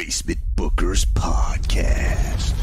Basement Bookers Podcast.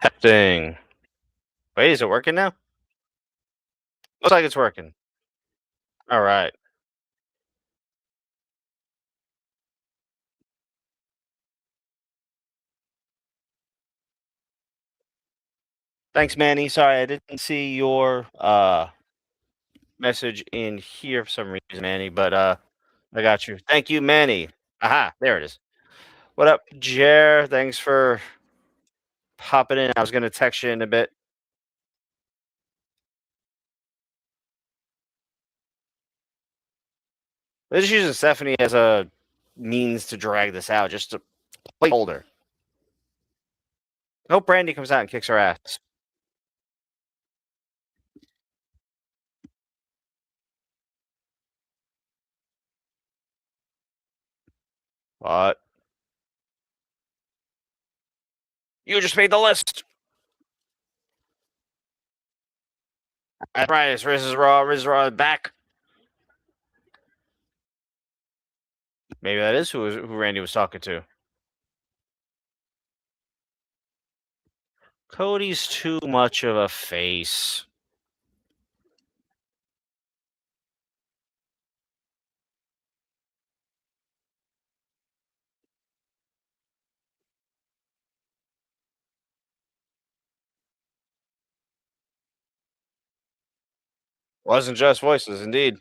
Testing. Wait, is it working now? Looks like it's working. All right. Thanks, Manny. Sorry, I didn't see your message in here for some reason, Manny, but I got you. Thank you, Manny. Aha, there it is. What up, Jer? Thanks for popping in. I was gonna text you in a bit. They're just using Stephanie as a means to drag this out, just a placeholder. I hope Brandy comes out and kicks her ass. What? You just made the list. That's right. It's Riz is Raw back. Maybe that is who Randy was talking to. Cody's too much of a face. Wasn't just voices, indeed.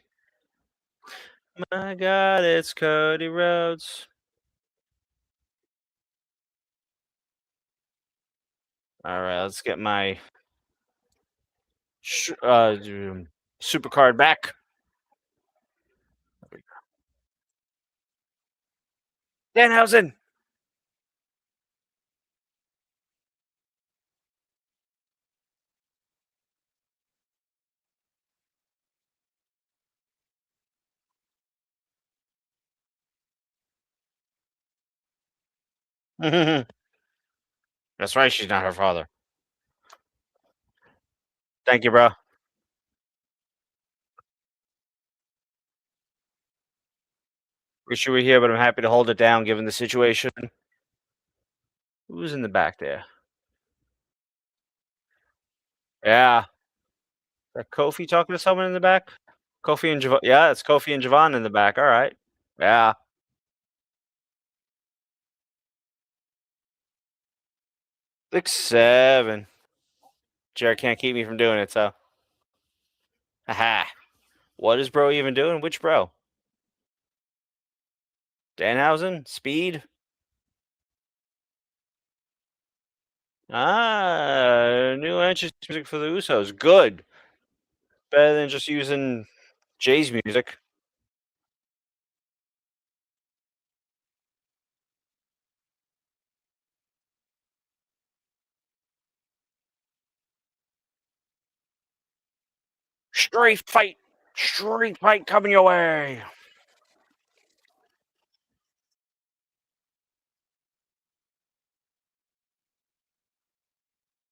My God, it's Cody Rhodes. All right, let's get my super card back. Danhausen. That's right. She's not her father. Thank you, bro. Wish you were here, but I'm happy to hold it down given the situation. Who's in the back there? Yeah. Is that Kofi talking to someone in the back? Kofi and Javon. Yeah, it's Kofi and Javon in the back. All right. Yeah. 6-7. Jared can't keep me from doing it, so. Haha. What is bro even doing? Which bro? Danhausen? Speed? New entrance music for the Usos. Good. Better than just using Jay's music. Street fight. Street fight coming your way.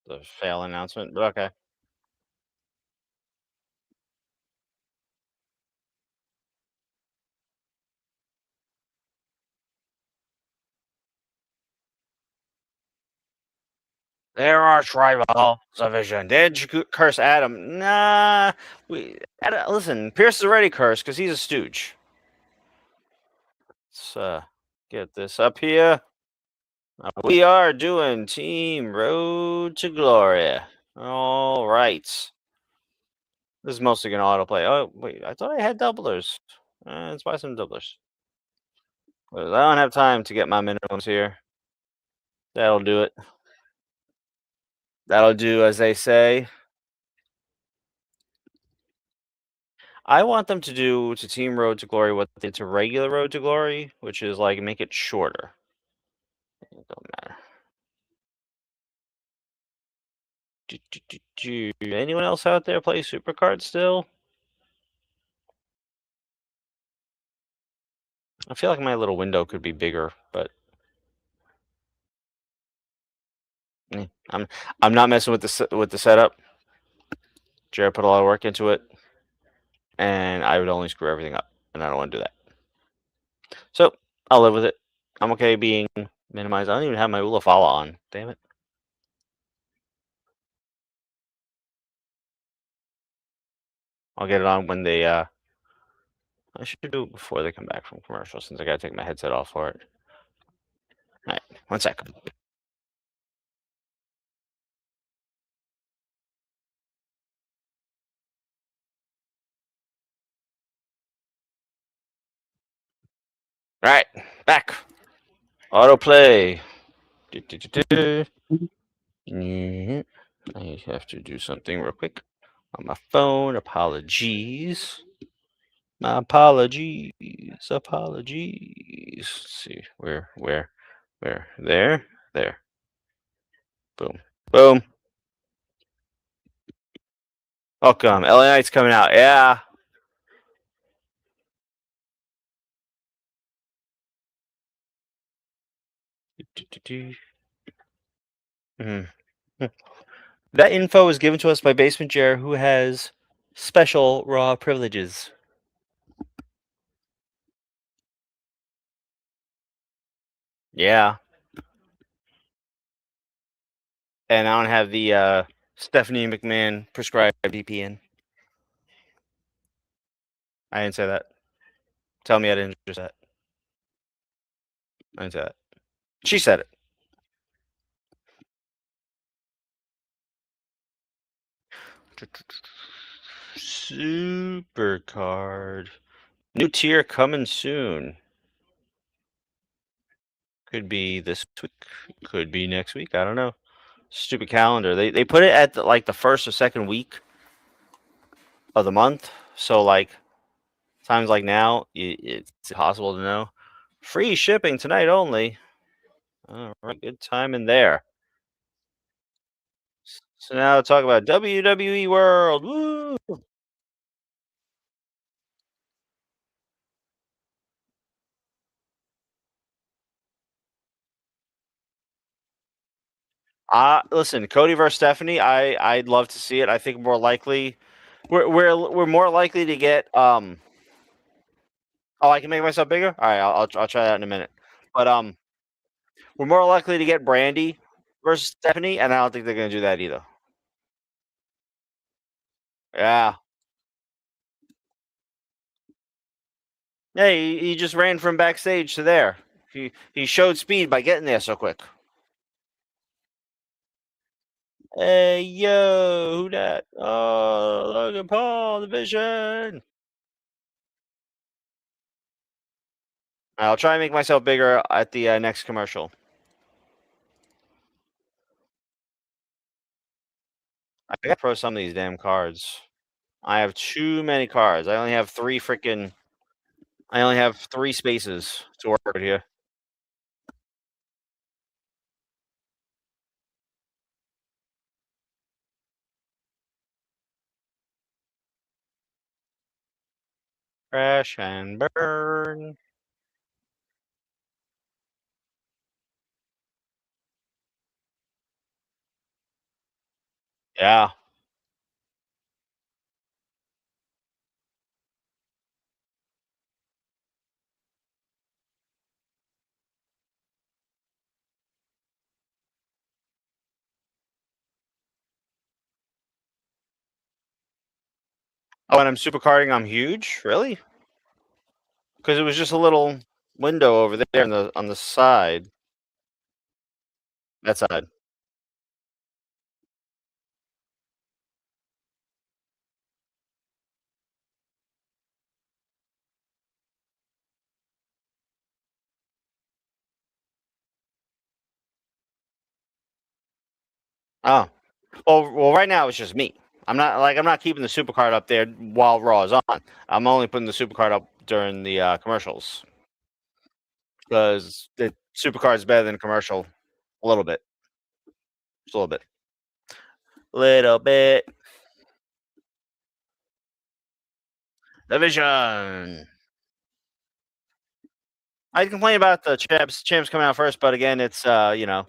The fail announcement, but okay. There are tribal division. Did you curse Adam? Nah. Listen, Pierce is already cursed because he's a stooge. Let's get this up here. We are doing Team Road to Glory. All right. This is mostly going to autoplay. Oh, wait. I thought I had doublers. Let's buy some doublers. I don't have time to get my minimums here. That'll do it. That'll do, as they say. I want them to do to Team Road to Glory what they did to regular Road to Glory, which is like make it shorter. It don't matter. Anyone else out there play Supercard still? I feel like my little window could be bigger, but I'm not messing with the setup. Jared put a lot of work into it, and I would only screw everything up, and I don't want to do that. So I'll live with it. I'm okay being minimized. I don't even have my Ulafala on. Damn it. I'll get it on when they. I should do it before they come back from commercial, since I gotta take my headset off for it. All right, 1 second. All right, back. Autoplay. I have to do something real quick on my phone. Apologies. My apologies. Apologies. Let's see. Where? There. Boom. Boom. Welcome. LA Knight's coming out. Yeah. Mhm. That info was given to us by Basement Jer, who has special raw privileges. Yeah. And I don't have the Stephanie McMahon prescribed VPN. I didn't say that. Tell me I didn't just say that. I didn't say that. She said it. Super card. New tier coming soon. Could be this week. Could be next week. I don't know. Stupid calendar. They put it at like the first or second week of the month. So like times like now, it's impossible to know. Free shipping tonight only. All right, good time in there. So now talk about WWE World. Woo! Listen, Cody versus Stephanie. I'd love to see it. I think more likely, we're more likely to get Oh, I can make myself bigger. All right, I'll try that in a minute. But we're more likely to get Brandy versus Stephanie, and I don't think they're gonna do that either. Yeah. Yeah, he just ran from backstage to there. He showed speed by getting there so quick. Hey yo, who that? Oh, Logan Paul, the Vision. I'll try and make myself bigger at the next commercial. I gotta pro some of these damn cards. I have too many cards. I only have I only have 3 spaces to work with here. Crash and burn. Yeah. Oh, and I'm super carding. I'm huge. Really? Because it was just a little window over there on the side. That side. Oh. Well, right now it's just me. I'm not keeping the super card up there while Raw is on. I'm only putting the super card up during the commercials because the super card is better than a commercial a little bit. Just a little bit. Little bit. The Vision. I complain about the champs coming out first, but again, it's Usos,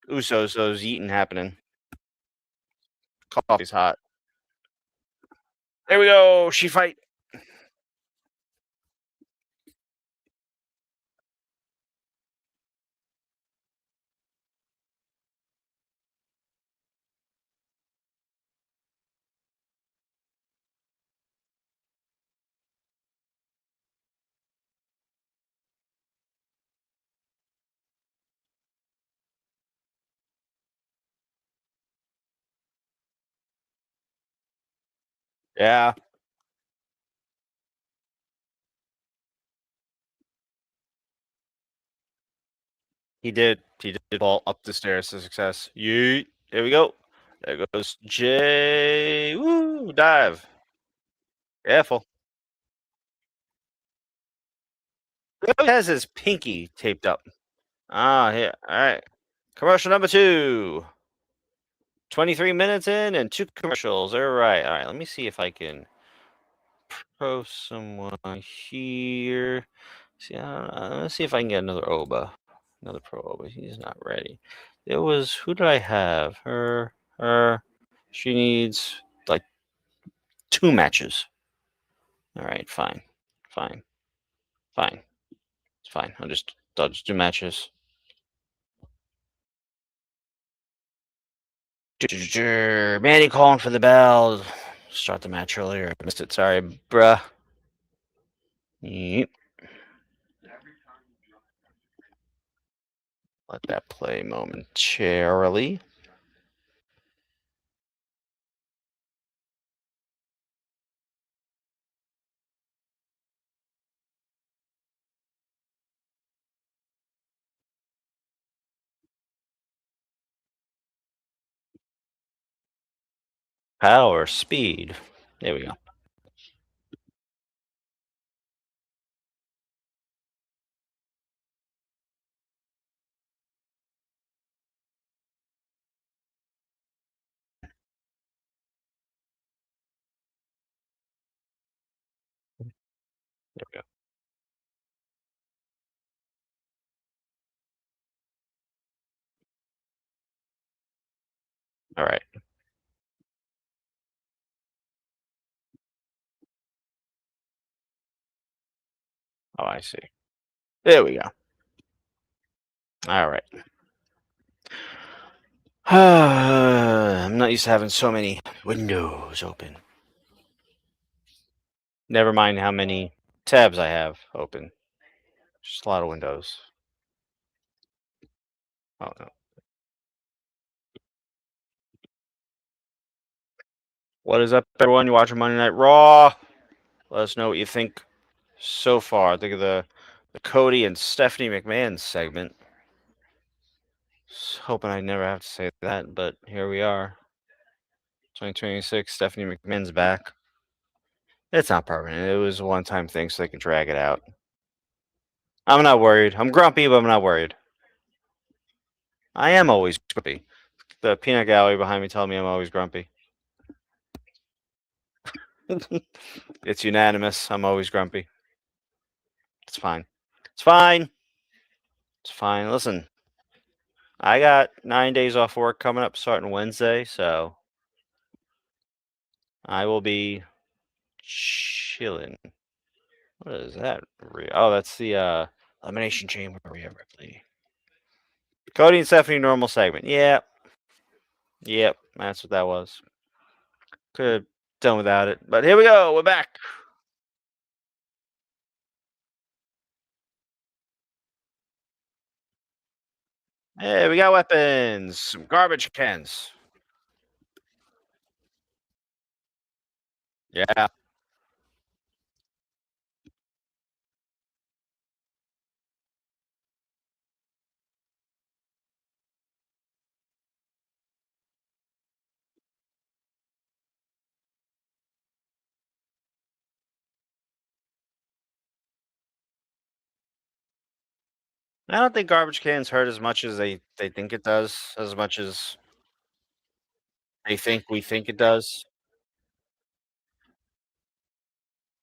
so there's eating happening. Coffee's hot. There we go. She fight. Yeah. He did. He did fall up the stairs to success. Yeet. Here we go. There goes Jay. Woo! Dive. Careful. He has his pinky taped up. Ah, yeah. All right. Commercial number 2. 23 minutes in and 2 commercials. All right. All right. Let me see if I can pro someone here. See, let's see if I can get another Oba. Another pro Oba. He's not ready. It was, who did I have? Her. She needs like 2 matches. All right. Fine. Fine. Fine. It's fine. I'll just do matches. Manny calling for the bell. Start the match earlier. I missed it. Sorry, bruh. Yep. Let that play momentarily. Power, speed. There we go. There we go. All right. Oh, I see. There we go. All right. I'm not used to having so many windows open. Never mind how many tabs I have open. Just a lot of windows. Oh, no. What is up, everyone? You watching Monday Night Raw? Let us know what you think so far. Think of the Cody and Stephanie McMahon segment. Just hoping I never have to say that, but here we are. 2026, Stephanie McMahon's back. It's not permanent. It was a one-time thing, so they can drag it out. I'm not worried. I'm grumpy, but I'm not worried. I am always grumpy. The peanut gallery behind me telling me I'm always grumpy. It's unanimous. I'm always grumpy. It's fine. It's fine. It's fine. Listen, I got 9 days off work coming up starting Wednesday, so I will be chilling. What is that? Oh, that's the Elimination Chamber. Rhea Ripley. Cody and Stephanie normal segment. Yep. Yep. That's what that was. Could have done without it. But here we go. We're back. Hey, we got weapons. Some garbage cans. Yeah. I don't think garbage cans hurt as much as they think it does, as much as they think we think it does.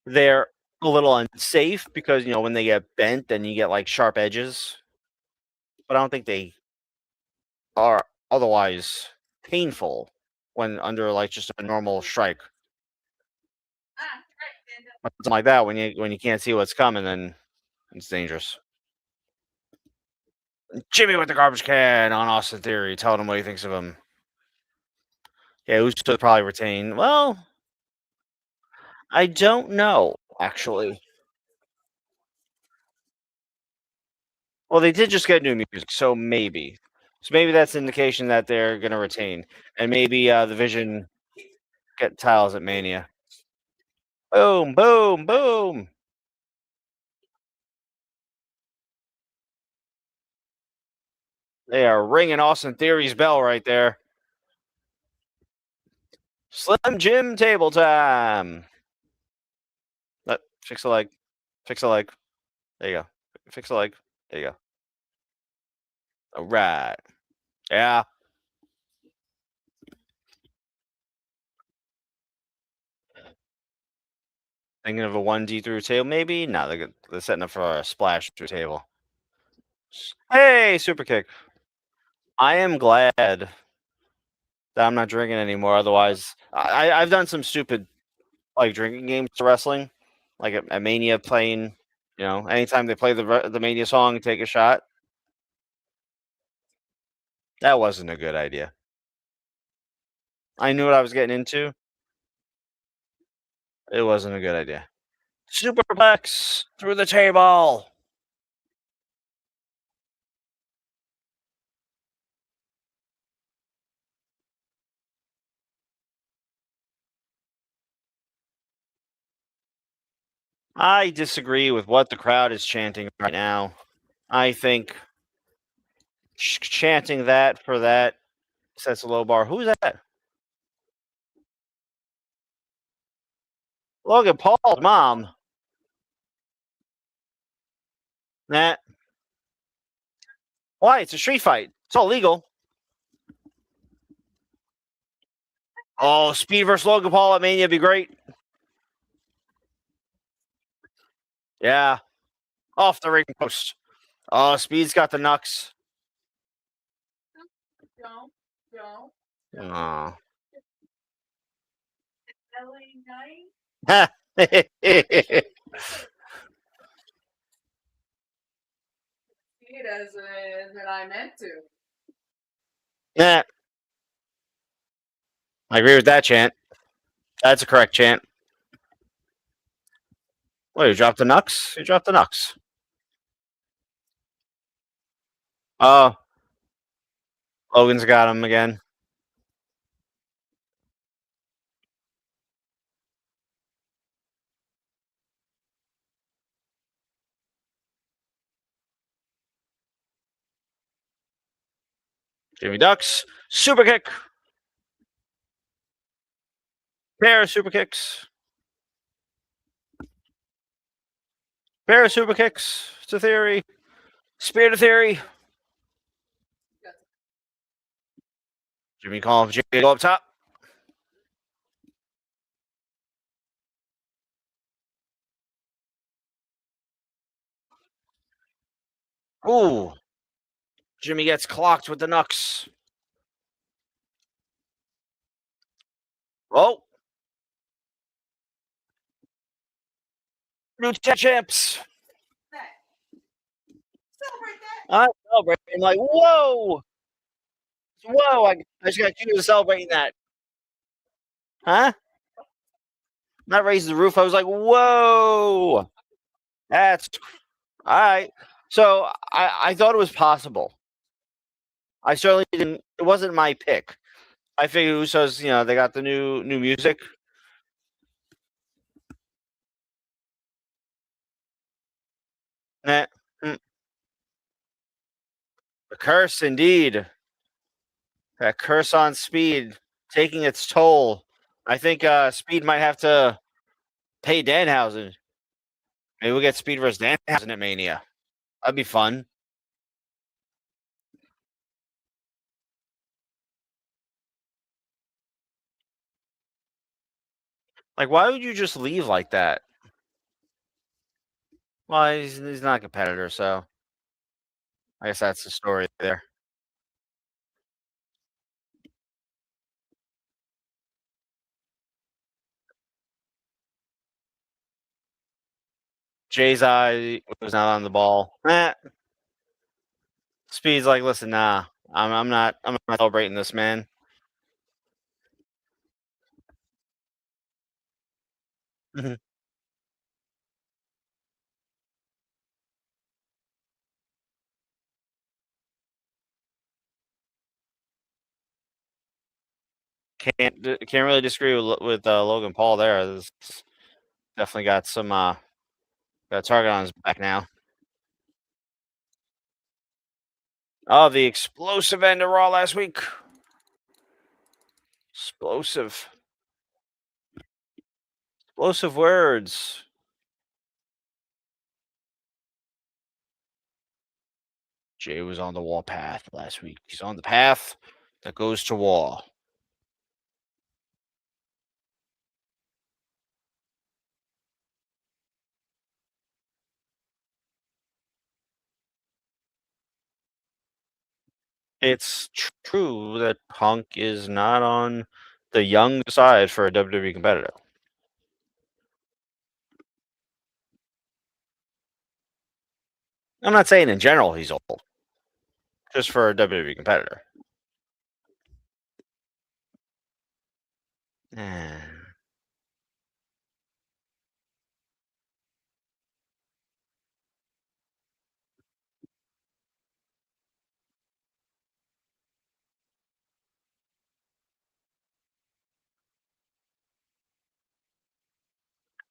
They're a little unsafe because, when they get bent, then you get like sharp edges. But I don't think they are otherwise painful when under like just a normal strike. But something like that, when you can't see what's coming, then it's dangerous. Jimmy with the garbage can on Austin Theory, telling him what he thinks of him. Yeah, Usos probably retain. Well, I don't know actually. Well, they did just get new music, so maybe. So maybe that's an indication that they're gonna retain, and maybe the Vision get tiles at Mania. Boom, boom, boom. They are ringing Austin Theory's bell right there. Slim Jim table time. Fix a leg. Fix a leg. There you go. Fix a leg. There you go. All right. Yeah. Thinking of a 1D through table, maybe? No, they're setting up for a splash through table. Hey, super kick. I am glad that I'm not drinking anymore. Otherwise, I've done some stupid like drinking games to wrestling, like at Mania playing. You know, anytime they play the Mania song, take a shot. That wasn't a good idea. I knew what I was getting into. It wasn't a good idea. Superplex through the table. I disagree with what the crowd is chanting right now. I think chanting that for that sets a low bar. Who's that? Logan Paul's mom. Nah. Why? It's a street fight. It's all legal. Oh, Speed versus Logan Paul at Mania would be great. Yeah. Off the ring post. Oh, Speed's got the knucks. Oh. It as that I meant to. Yeah. I agree with that chant. That's a correct chant. What, you dropped the knucks? You dropped the knucks. Oh. Logan's got him again. Jimmy Ducks. Super kick. Pair of super kicks. Pair of super kicks to Theory. Spear to Theory. Jimmy calling for Jimmy to go up top. Ooh. Jimmy gets clocked with the knucks. Oh. New champs. Celebrate that. I celebrate. I'm like, whoa. Whoa. I just got accused of celebrating that. Huh? Not raising the roof. I was like, whoa. That's all right. So I thought it was possible. I certainly didn't. It wasn't my pick. I figured Usos, they got the new music. Nah. The curse, indeed. That curse on Speed taking its toll. I think Speed might have to pay Danhausen. Maybe we'll get Speed versus Danhausen at Mania. That'd be fun. Like, why would you just leave like that? Well, he's not a competitor, so I guess that's the story there. Jay's eye was not on the ball. Speed's like, listen, nah, I'm not celebrating this, man. Can't really disagree with Logan Paul there. Definitely got some got a target on his back now. Oh, the explosive end of Raw last week. Explosive. Explosive words. Jay was on the wall path last week. He's on the path that goes to wall. It's true that Punk is not on the young side for a WWE competitor. I'm not saying in general he's old, just for a WWE competitor.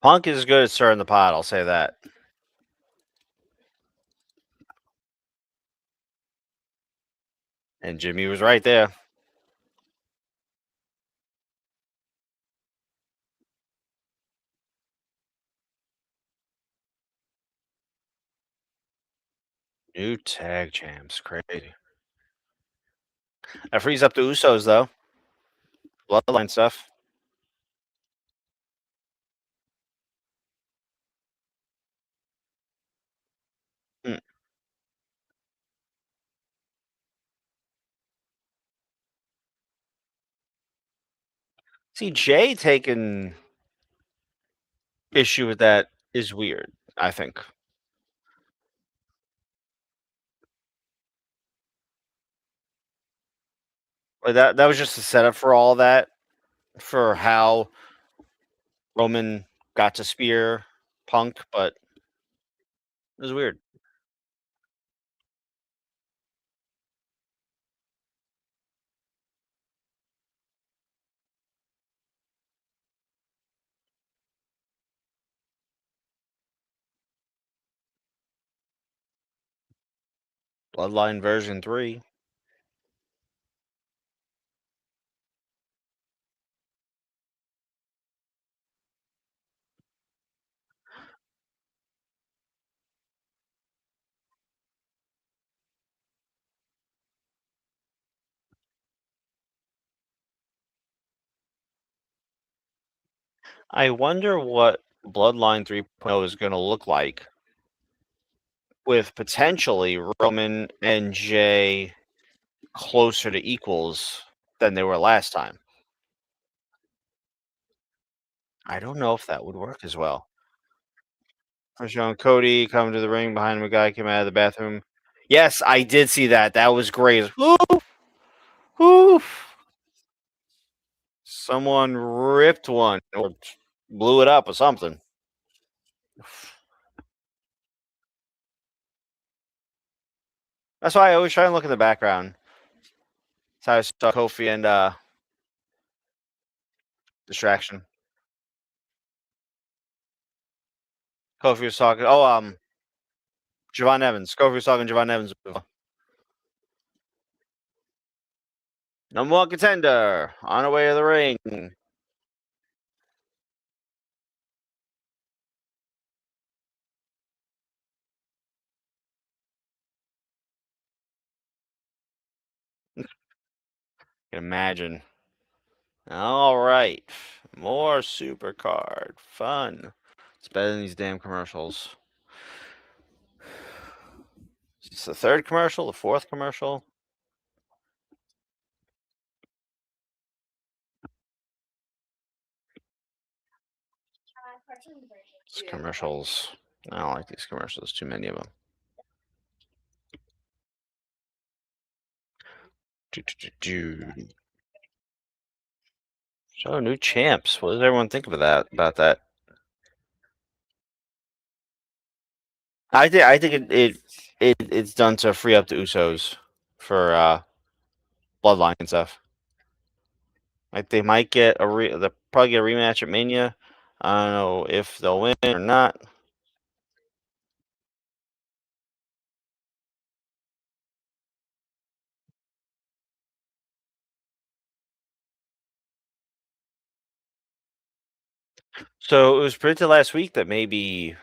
Punk is good at stirring the pot, I'll say that. And Jimmy was right there. New tag champs, crazy. That frees up the Usos, though. Bloodline stuff. Hmm. See, Jay taking issue with that is weird, I think. Like that was just a setup for all that, for how Roman got to spear Punk, but it was weird. Bloodline version 3. I wonder what Bloodline 3.0 is going to look like with potentially Roman and Jay closer to equals than they were last time. I don't know if that would work as well. We're showing Cody coming to the ring. Behind him, a guy came out of the bathroom. Yes, I did see that. That was great. Oof, oof. Someone ripped one or blew it up or something. That's why I always try and look in the background. That's how I saw Kofi and Distraction. Kofi was talking. Oh, Javon Evans. Kofi was talking to Javon Evans. Number one contender on our way to the ring. Can imagine. All right, more super card fun. It's better than these damn commercials. It's the third commercial, the fourth commercial. These commercials. I don't like these commercials. Too many of them. So new champs. What does everyone think of that? About that? I think it's done to free up the Usos for Bloodline and stuff. Like they might get they'll probably get a rematch at Mania. I don't know if they'll win or not. So it was predicted last week that maybe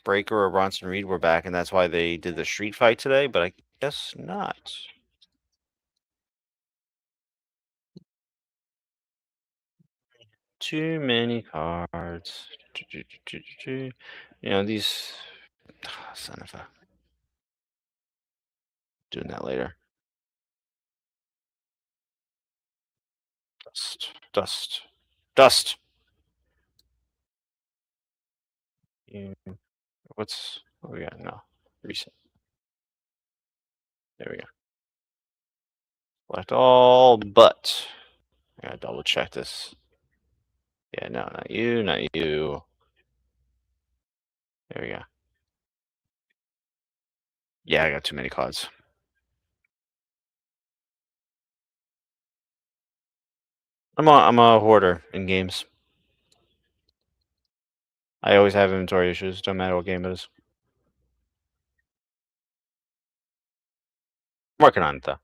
Breaker or Bronson Reed were back, and that's why they did the street fight today, but I guess not. Too many cards. You know, these. Son of a. Doing that later. Dust. Dust. Dust. What's. What we got? No. Recent. There we go. Select all but. I gotta double check this. Yeah, no, not you, not you. There we go. Yeah, I got too many cards. I'm a hoarder in games. I always have inventory issues, no matter what game it is. I'm working on it though.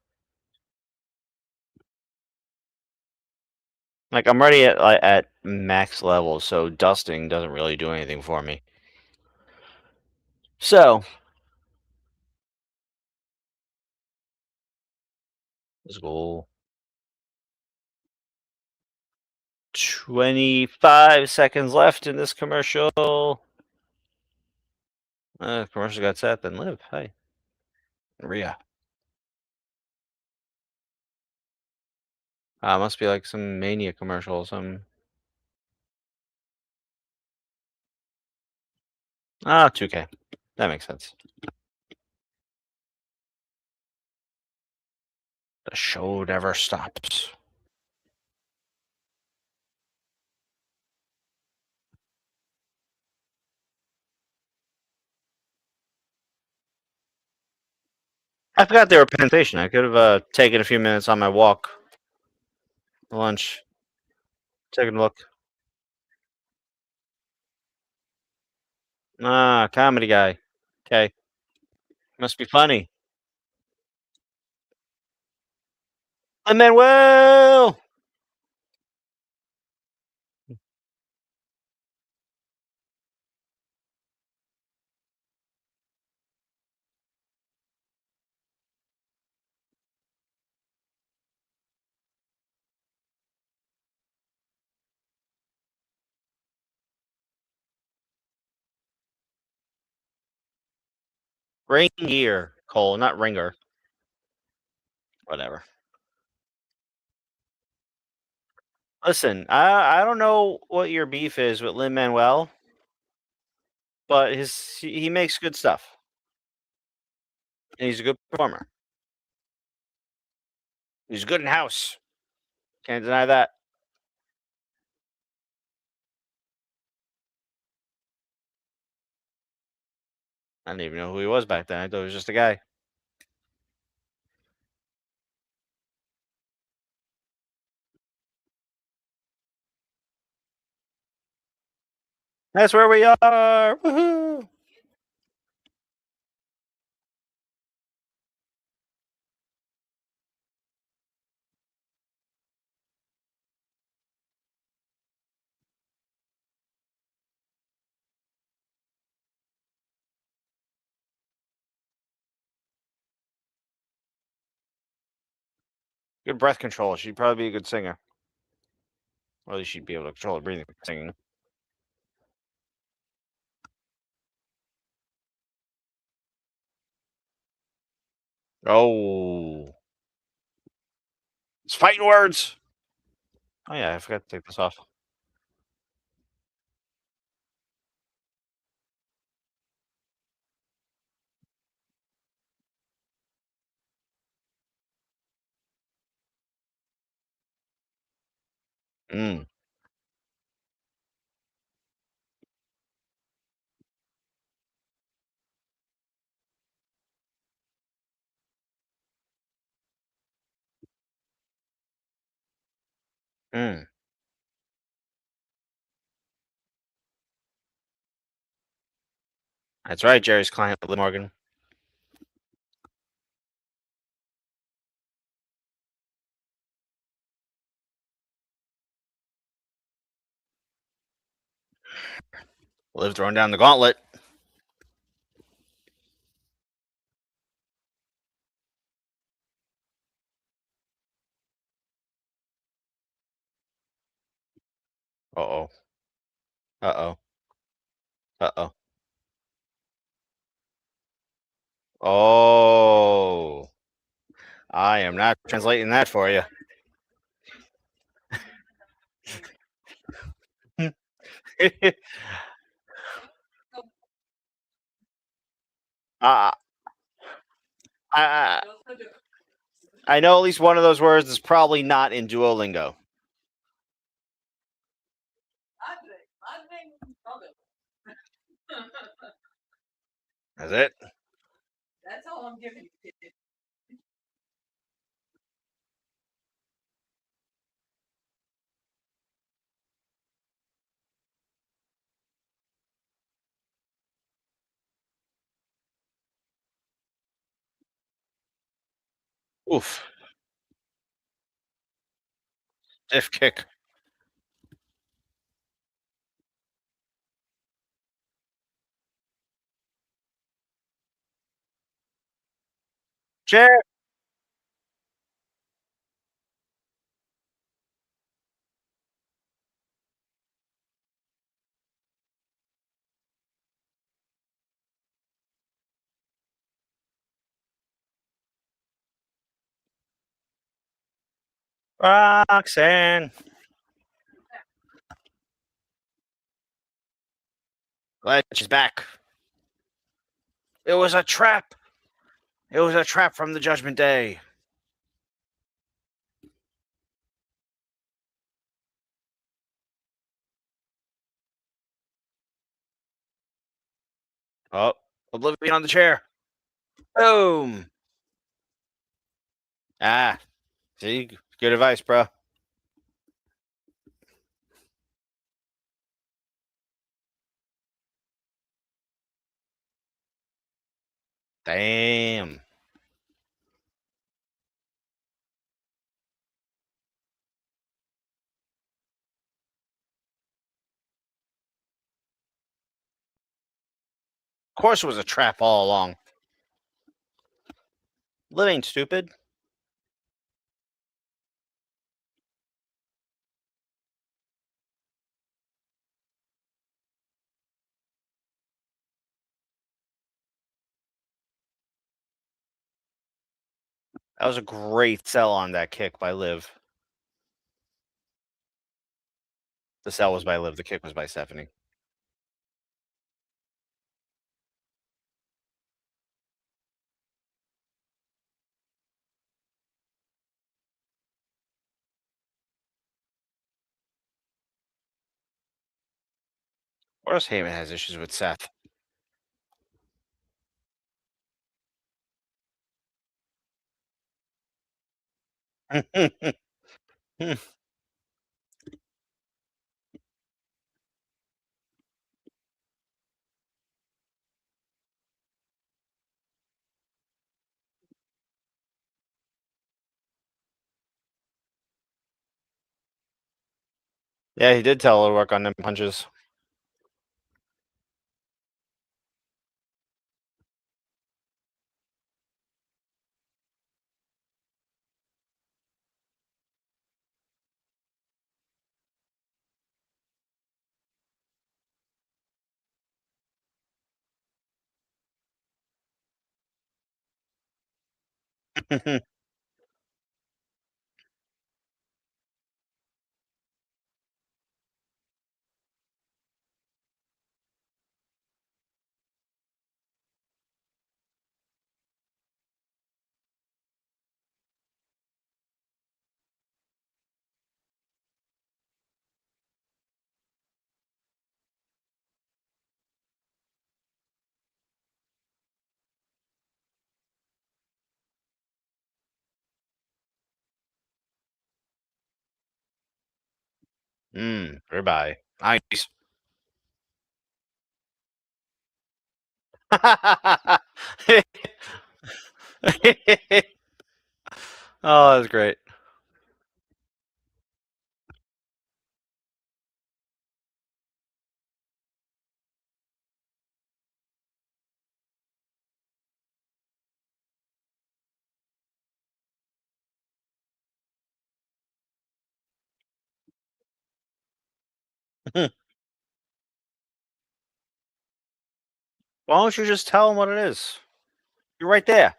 Like I'm already at max level, so dusting doesn't really do anything for me. So let's go. 25 seconds left in this commercial. Commercial got set, then live. Hey. Rhea. Must be like some Mania commercial or something. 2K. That makes sense. The show never stops. I forgot they were Penn Station. I could have taken a few minutes on my walk. Lunch. Taking a look. Comedy guy. Okay. Must be funny. Manuel! Ring gear, Cole, not ringer. Whatever. Listen, I don't know what your beef is with Lin Manuel, but he makes good stuff. And he's a good performer. He's good in house. Can't deny that. I didn't even know who he was back then. I thought he was just a guy. That's where we are. Woohoo! Good breath control. She'd probably be a good singer. Or at least she'd be able to control her breathing singing. Oh. It's fighting words. Oh yeah, I forgot to take this off. Mm. Mm. That's right, Jerry's client, Liv Morgan. Liv throwing down the gauntlet. Uh-oh. Uh-oh. Uh-oh. Oh. I am not translating that for you. I, I, I know at least one of those words is probably not in Duolingo. Is it? That's all I'm giving you. Oof. Stiff kick. Chair. Roxanne. Glad she's back. It was a trap. It was a trap from the Judgment Day. Oh, Oblivion on the chair. Boom. Ah, see? Good advice, bro. Damn. Of course it was a trap all along. Liv ain't stupid. That was a great sell on that kick by Liv. The sell was by Liv. The kick was by Stephanie. Of course Heyman has issues with Seth. Yeah, he did tell her to work on them punches. Ribeye. Nice. Oh, that's great. Why don't you just tell him what it is? You're right there.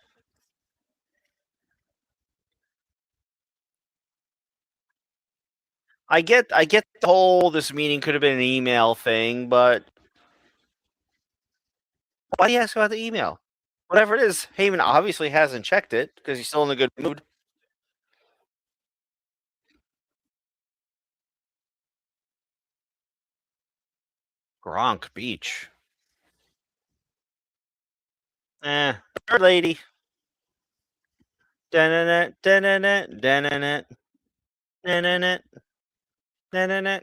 I get the whole this meeting could have been an email thing, but why do you ask about the email? Whatever it is, Heyman obviously hasn't checked it because he's still in a good mood. Gronk Beach. Third lady. Da-na-na, da-na-na, da-na-na, da-na-na, da-na-na,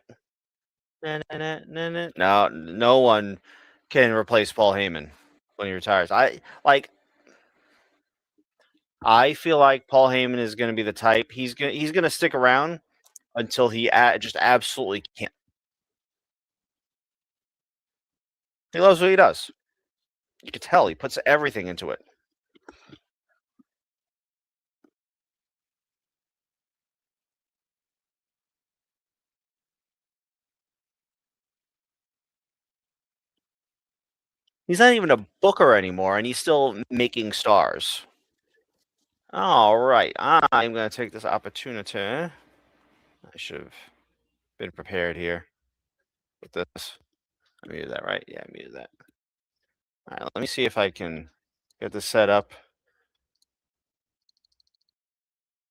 da-na-na, da-na. No one can replace Paul Heyman when he retires. I feel like Paul Heyman is going to be the type. He's gonna stick around until he just absolutely can't. He loves what he does. You can tell he puts everything into it. He's not even a booker anymore, and he's still making stars. All right, I'm going to take this opportunity. I should have been prepared here with this. I muted that, right? Yeah, I muted that. All right, let me see if I can get this set up.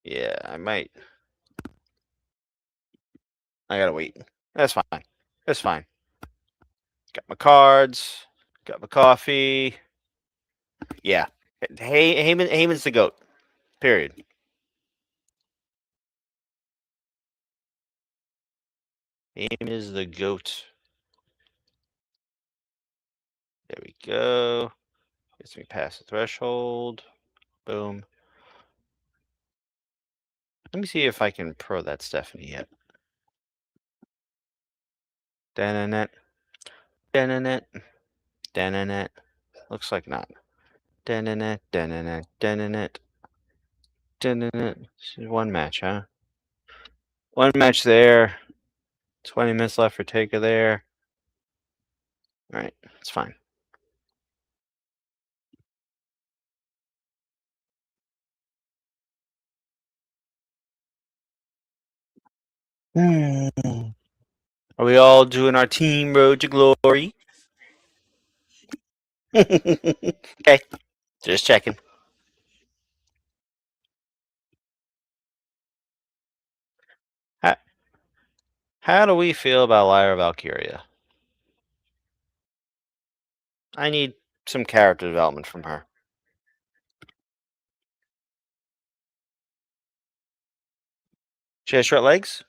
Yeah, I might. I gotta wait. That's fine. That's fine. Got my cards. Got my coffee. Yeah. Heyman's the GOAT. Period. Heyman is the GOAT. There we go. Gets me past the threshold. Boom. Let me see if I can pro that Stephanie yet. Da-na-net. Da-na-net. Da-na-net. Looks like not. Da-na-net. Da-na-net. Da-na-net. Da-na-net. One match, huh? One match there. 20 minutes left for Taker there. All right, it's fine. Are we all doing our team road to glory? Okay, just checking. How do we feel about Lyra Valkyria? I need some character development from her. She has short legs?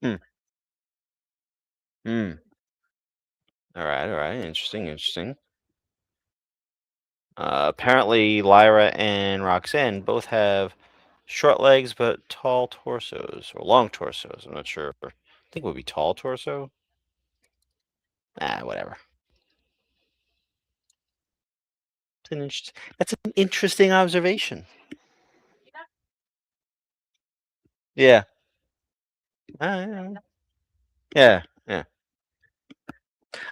Hmm. Hmm. All right. Interesting. Apparently, Lyra and Roxanne both have short legs but tall torsos, or long torsos. I'm not sure. I think it would be tall torso. Whatever. That's an interesting observation. Yeah. Yeah.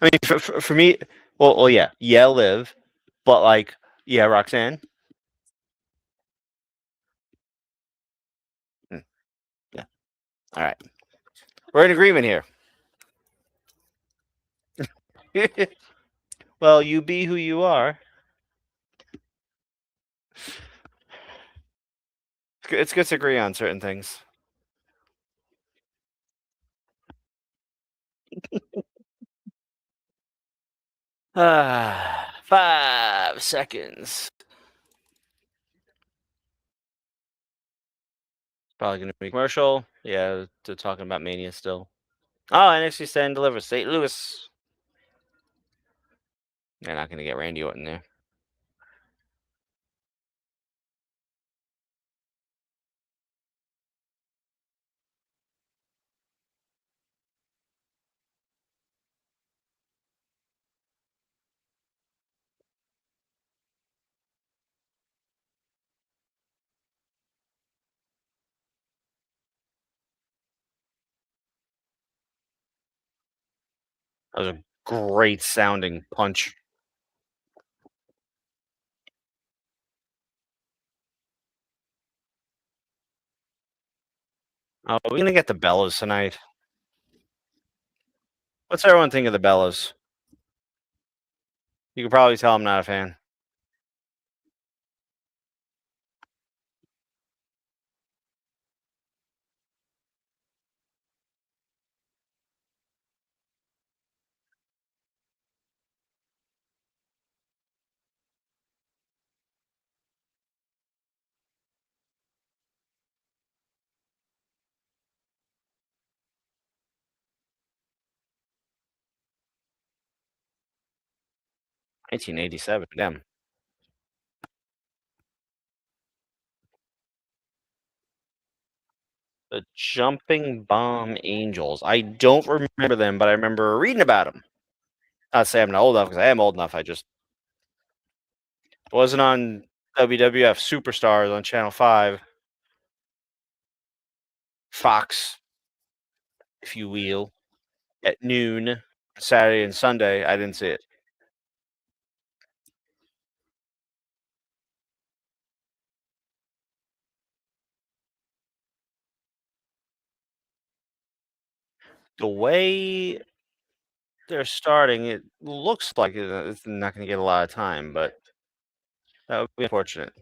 I mean, for me, well, yeah, Liv, but like, yeah, Roxanne. Yeah. All right, we're in agreement here. Well, you be who you are. It's good to agree on certain things. Ah, 5 seconds. Probably gonna be commercial. Yeah, they're talking about Mania still. Oh, NXT Stand Deliver. St. Louis. They're not going to get Randy Orton there. That was a great sounding punch. Oh, we're going to get the Bellas tonight. What's everyone think of the Bellas? You can probably tell I'm not a fan. $19.87. Damn. The Jumping Bomb Angels. I don't remember them, but I remember reading about them. Not to say I'm not old enough, because I am old enough. I just wasn't on WWF Superstars on Channel 5. Fox, if you will, at noon, Saturday and Sunday. I didn't see it. The way they're starting, it looks like it's not going to get a lot of time, but that would be unfortunate.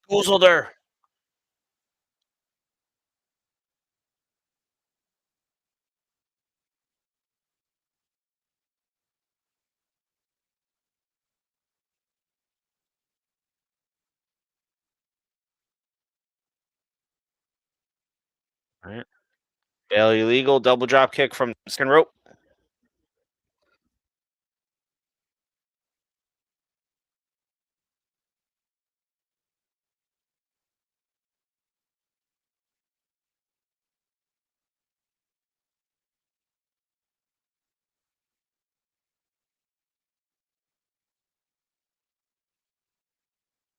Who's older? All right. Bailey legal double drop kick from the second rope.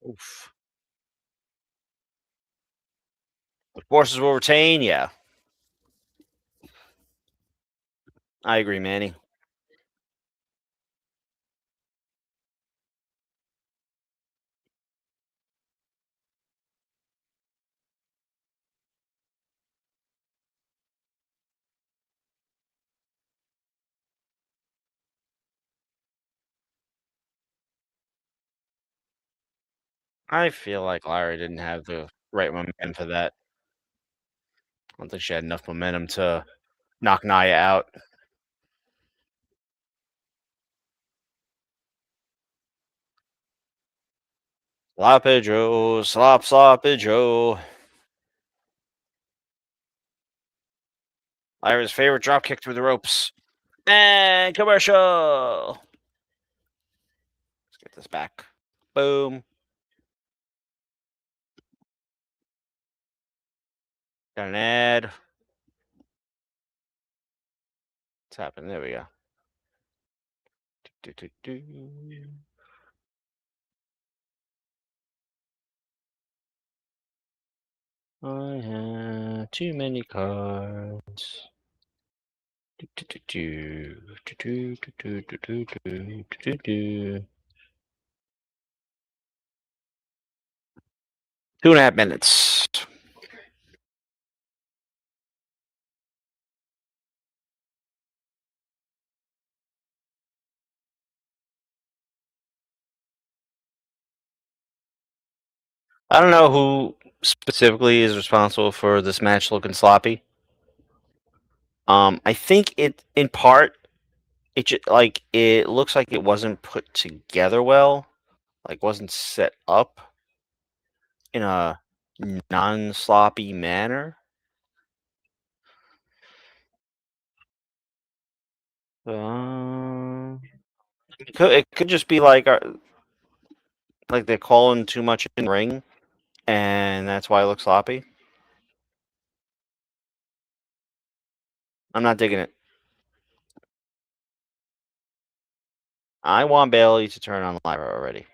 Oof. The forces will retain. Yeah, I agree, Manny. I feel like Lyra didn't have the right momentum for that. I don't think she had enough momentum to knock Nia out. Sloppy Joe, sloppy Joe. Lyra's favorite drop kick through the ropes. And commercial. Let's get this back. Boom. Got an ad. What's happening? There we go. I have too many cards. 2.5 minutes. I don't know who specifically is responsible for this match looking sloppy. I think it, in part, it looks like it wasn't put together well, like wasn't set up in a non-sloppy manner. It could just be like they're calling too much in the ring, and that's why it looks sloppy. I'm not digging it. I want Bayley to turn on Lyra already,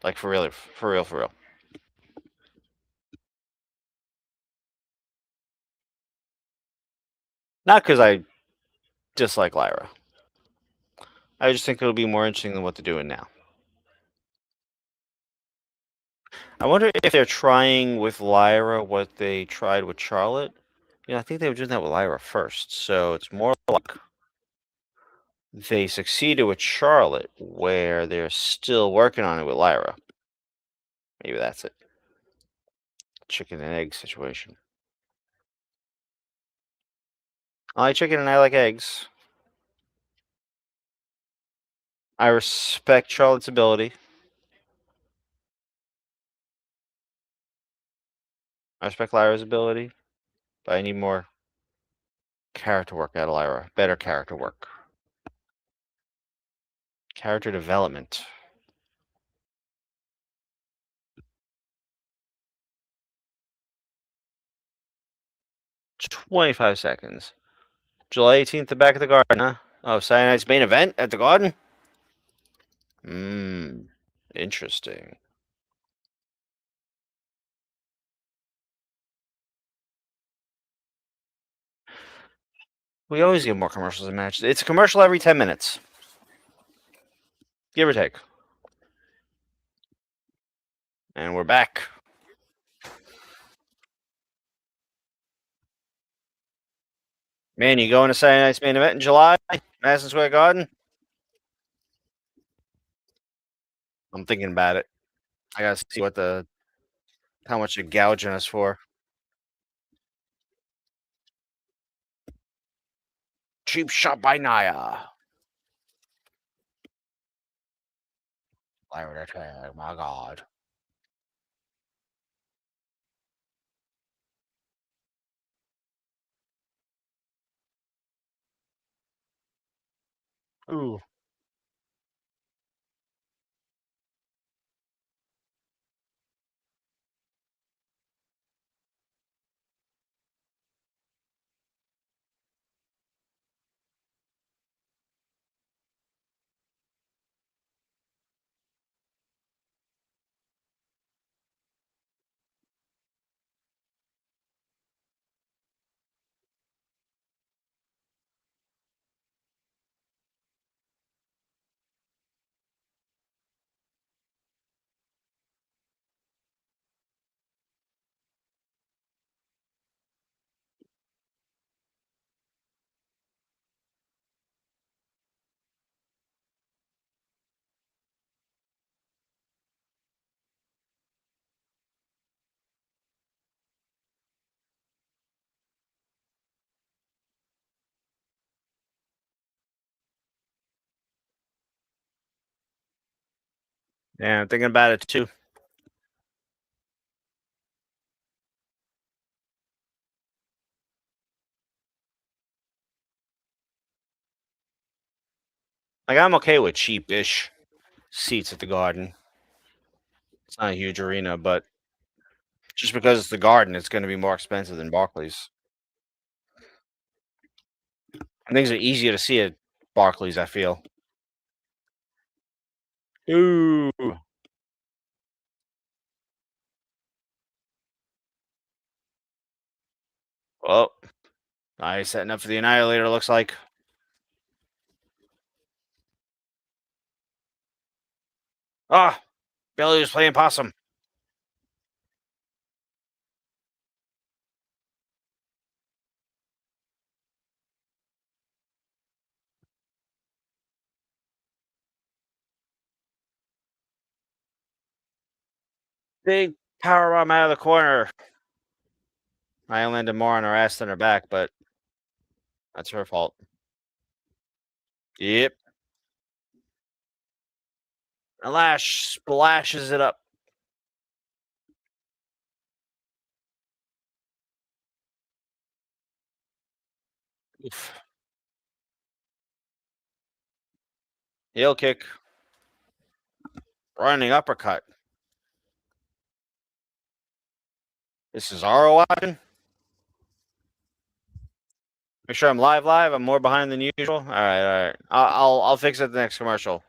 like for real, for real, for real. Not because I dislike Lyra. I just think it'll be more interesting than what they're doing now. I wonder if they're trying with Lyra what they tried with Charlotte. Yeah, I think they were doing that with Lyra first, so it's more like they succeeded with Charlotte, where they're still working on it with Lyra. Maybe that's it. Chicken and egg situation. I like chicken and I like eggs. I respect Charlotte's ability. I respect Lyra's ability, but I need more character work out of Lyra. Better character work. Character development. $25 seconds. July 18th, the back of the garden, huh? Oh, Saturday night's main event at the garden? Interesting. We always get more commercials in matches. It's a commercial every 10 minutes. Give or take. And we're back. Man, you going to Saturday night's main event in July? Madison Square Garden? I'm thinking about it. I gotta see how much they're gouging us for. Cheap shot by Naya. Lyra the tag, my god. Ooh. Yeah, I'm thinking about it too. Like, I'm okay with cheap-ish seats at the Garden. It's not a huge arena, but just because it's the Garden, it's going to be more expensive than Barclays. And things are easier to see at Barclays, I feel. Ooh. Well, nice setting up for the Annihilator, looks like. Ah, Billy was playing possum. Big powerbomb out of the corner. I landed more on her ass than her back, but that's her fault. Yep. A lash splashes it up. Oof. Heel kick. Running uppercut. This is Aro watching. Make sure I'm live. I'm more behind than usual. All right. I'll fix it the next commercial.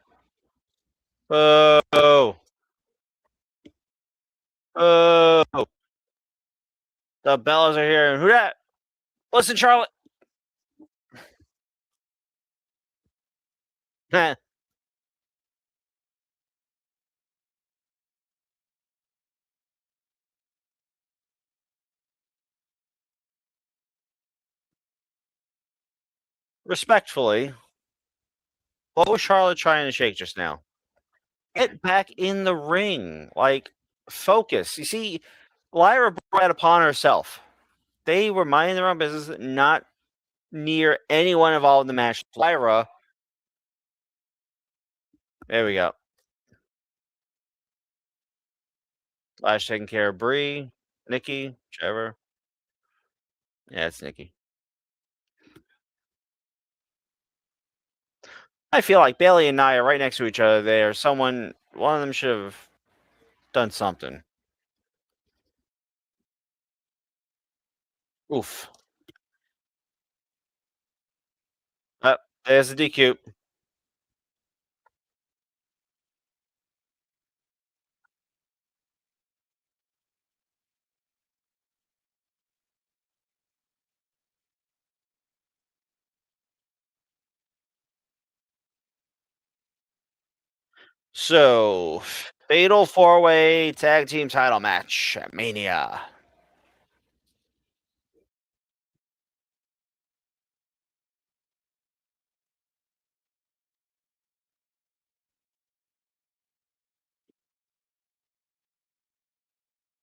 Oh. Oh. The Bellas are here. Who that? Listen, Charlotte. Respectfully, what was Charlotte trying to shake just now? Get back in the ring. Like, focus. You see, Lyra brought it upon herself. They were minding their own business, not near anyone involved in the match. Lyra. There we go. Lash taking care of Bree, Nikki, whichever. Yeah, it's Nikki. I feel like Bayley and Nia are right next to each other there. One of them should have done something. Oof. There's the DQ. So, fatal four-way tag team title match at Mania.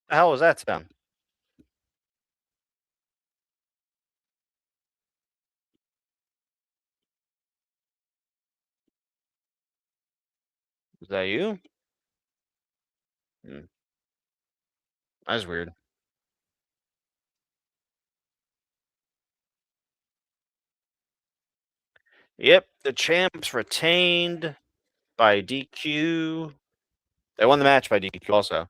The hell was that sound? Is that you? That's weird. Yep, the champs retained by DQ. They won the match by DQ also.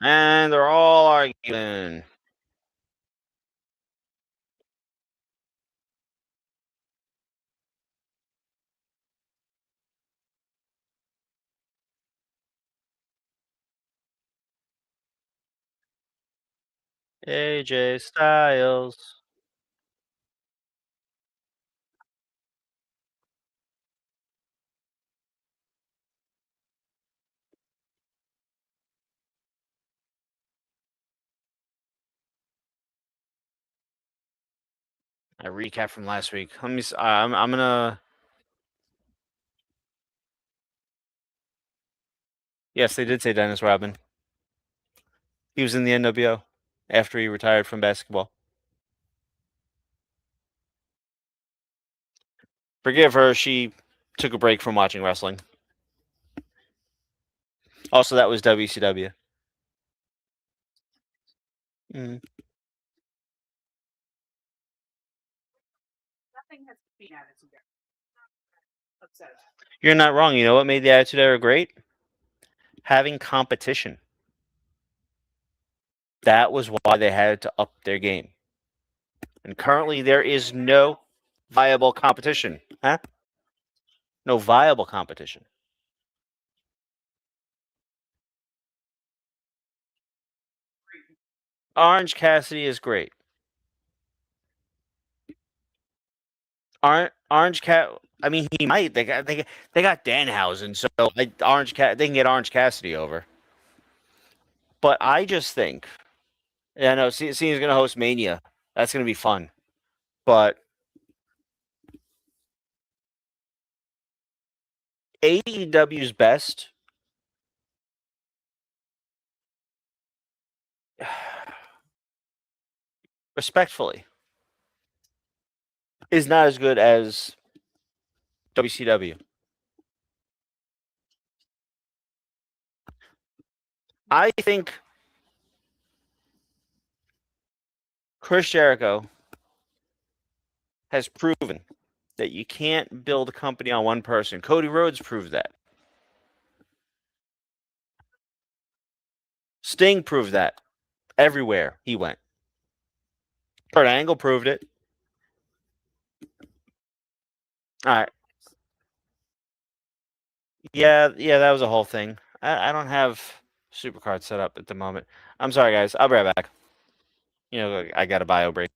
And they're all arguing. AJ Styles. A recap from last week. Let me. I'm gonna. Yes, they did say Dennis Rodman. He was in the NWO after he retired from basketball. Forgive her. She took a break from watching wrestling. Also, that was WCW. Nothing has to be attitude era. Upset. You're not wrong. You know what made the Attitude Era great? Having competition. That was why they had to up their game. And currently, there is no viable competition. Huh? No viable competition. Orange Cassidy is great. Orange Cat. I mean, he might. They got Danhausen, so Orange Cat. They can get Orange Cassidy over. But I just think, yeah, no. He's going to host Mania. That's going to be fun. But AEW's best respectfully is not as good as WCW. I think Chris Jericho has proven that you can't build a company on one person. Cody Rhodes proved that. Sting proved that everywhere he went. Kurt Angle proved it. All right. Yeah, that was a whole thing. I don't have Supercard set up at the moment. I'm sorry, guys. I'll be right back. I got a bio break.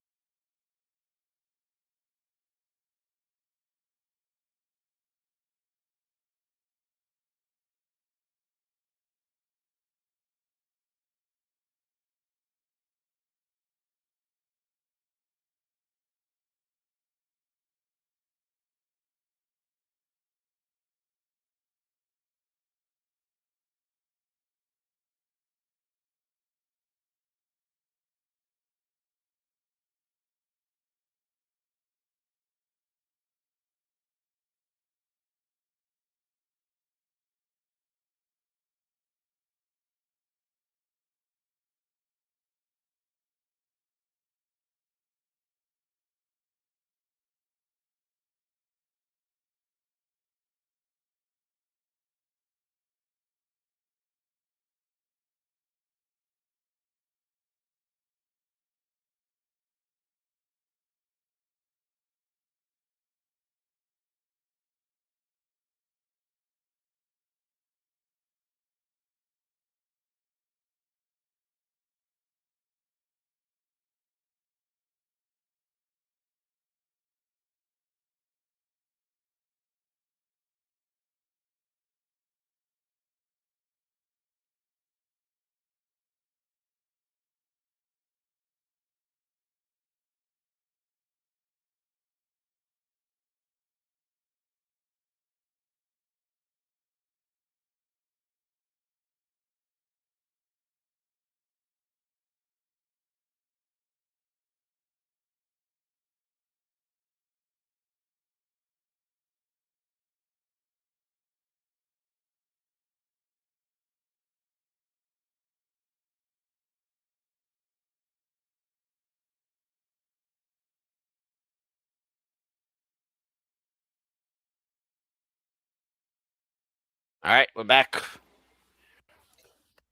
All right, we're back.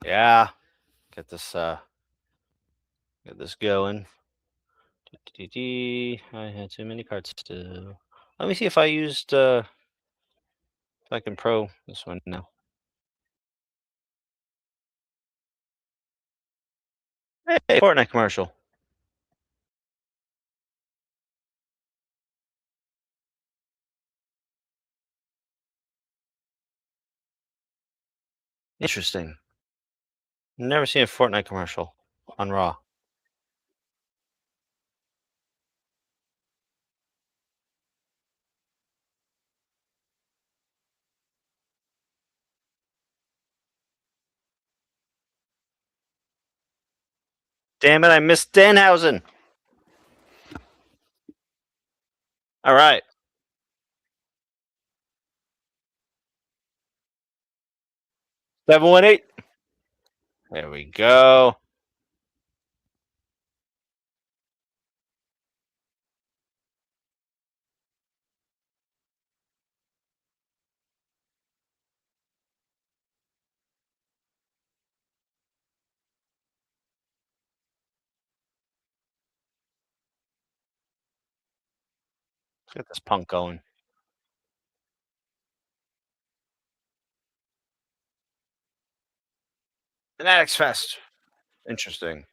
Yeah, get this going. I had too many cards still. Let me see if I used if I can pro this one now. Hey, Fortnite commercial. Interesting. Never seen a Fortnite commercial on Raw. Damn it, I missed Danhausen. All right. 718. There we go. Let's get this punk going. Fanatics Fest. Interesting.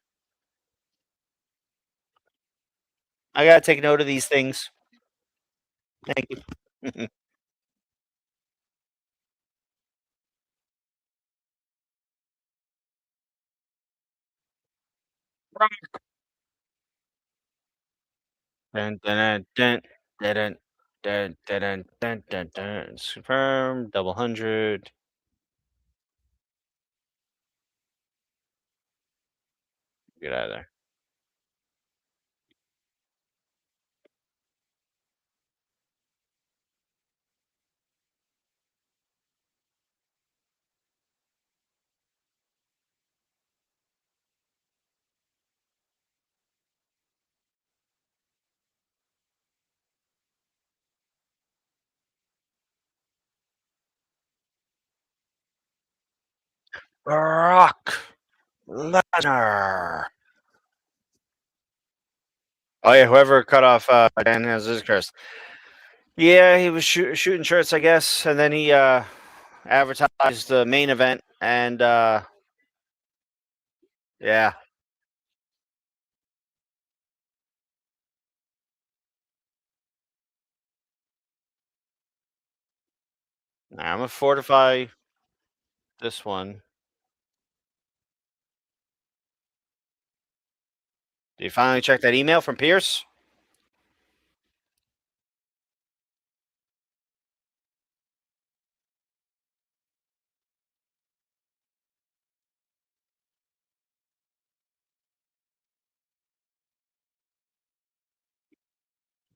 I gotta take note of these things. Thank you. Dun, dun, dun, dun, dun, Dun, dun, dun, dun, dun, dun. Confirm, double 100. Get out of there. Brock Lesnar. Oh yeah, whoever cut off Dan has his curse. Yeah, he was shooting shirts, I guess, and then he advertised the main event, and yeah, I'm gonna fortify this one. Did you finally check that email from Pierce?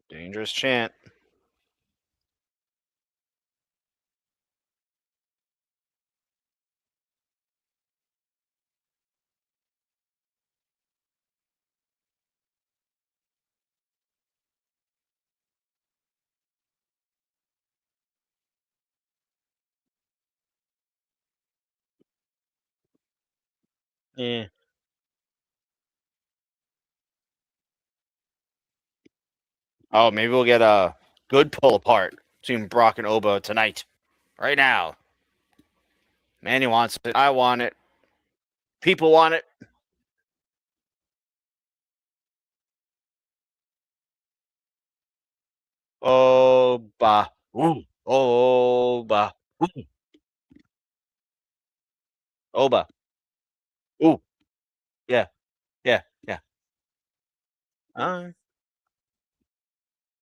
Dangerous chant. Yeah. Oh, maybe we'll get a good pull apart between Brock and Oba tonight, right now. Manny wants it. I want it. People want it. Oba. Ooh. Oba. Ooh. Oba. Ooh. Yeah. Yeah. Yeah.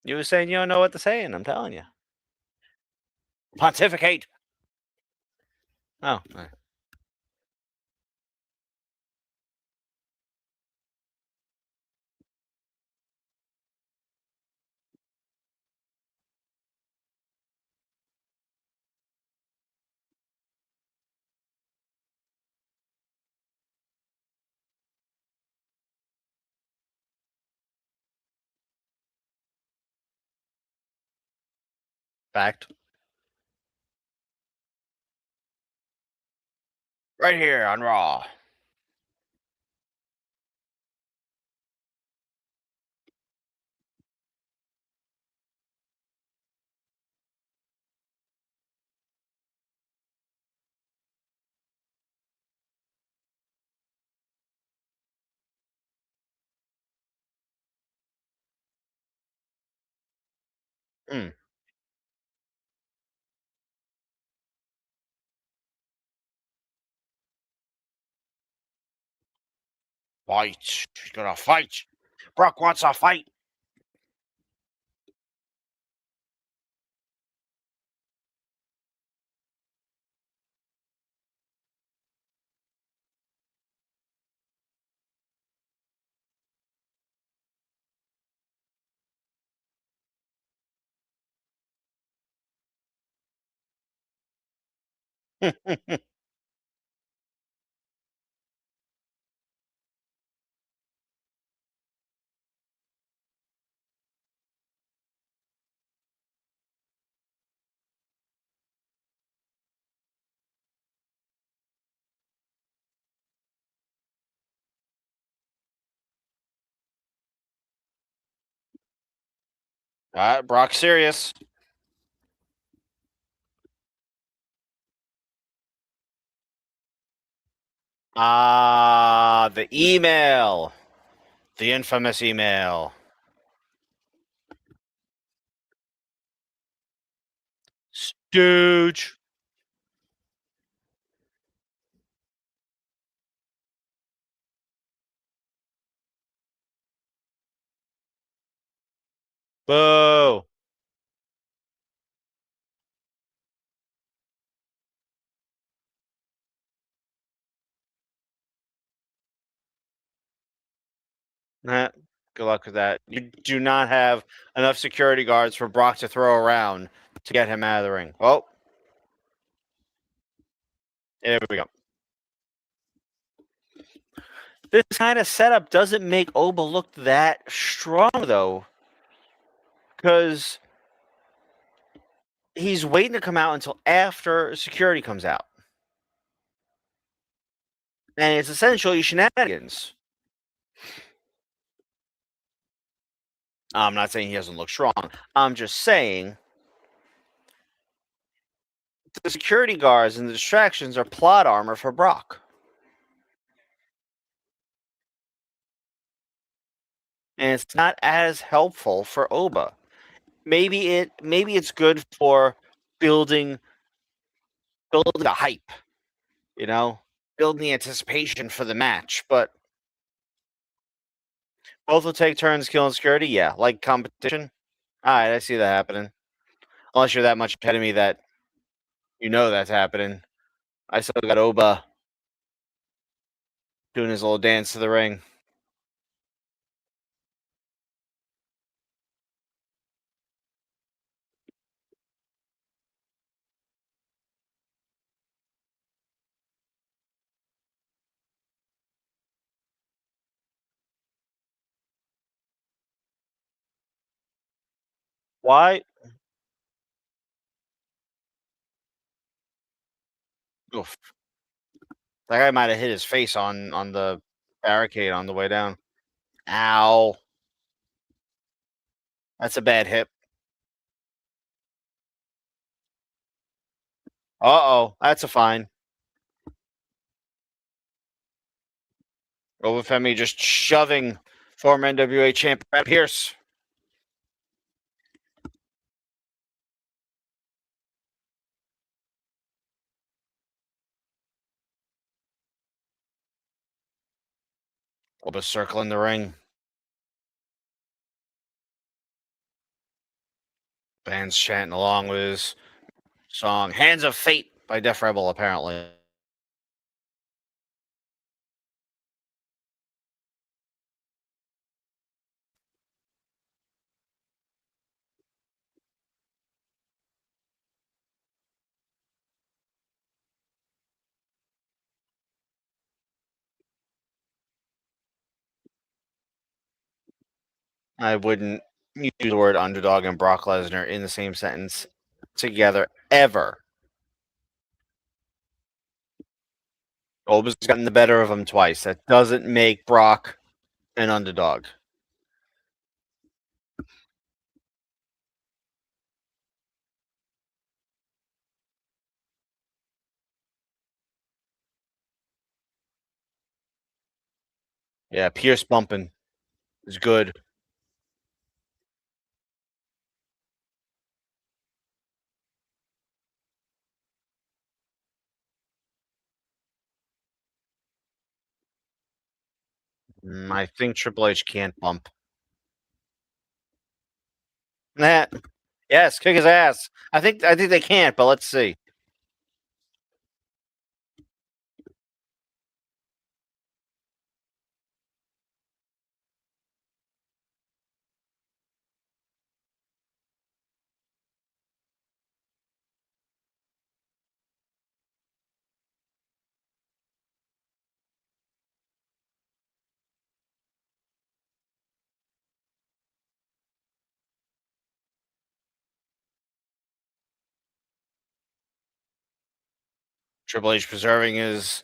You were saying you don't know what to say, and I'm telling you. Pontificate. Oh. Fact. Right here on Raw. Mm. Fight. He's gonna fight. Brock wants a fight. Brock's serious. The email. The infamous email. Stooge. Boo. Nah, good luck with that. You do not have enough security guards for Brock to throw around to get him out of the ring. Oh, there we go. This kind of setup doesn't make Oba look that strong, though, because he's waiting to come out until after security comes out. And it's essentially shenanigans. I'm not saying he doesn't look strong. I'm just saying the security guards and the distractions are plot armor for Brock. And it's not as helpful for Oba. Maybe it's good for building the hype, you know, building the anticipation for the match. But both will take turns killing security. Yeah, like competition. All right, I see that happening. Unless you're that much ahead of me that you know that's happening. I still got Oba doing his little dance to the ring. Why? Oof. That guy might have hit his face on the barricade on the way down. Ow. That's a bad hit. Uh-oh. That's a fine. Obafemi just shoving former NWA champ Brad Pierce. Oba circling the ring. Band's chanting along with his song Hands of Fate by Def Rebel, apparently. I wouldn't use the word underdog and Brock Lesnar in the same sentence together ever. Oba's gotten the better of him twice. That doesn't make Brock an underdog. Yeah, Pierce bumping is good. I think Triple H can't bump. Nah. Yes, kick his ass. I think they can't, but let's see. Triple H preserving his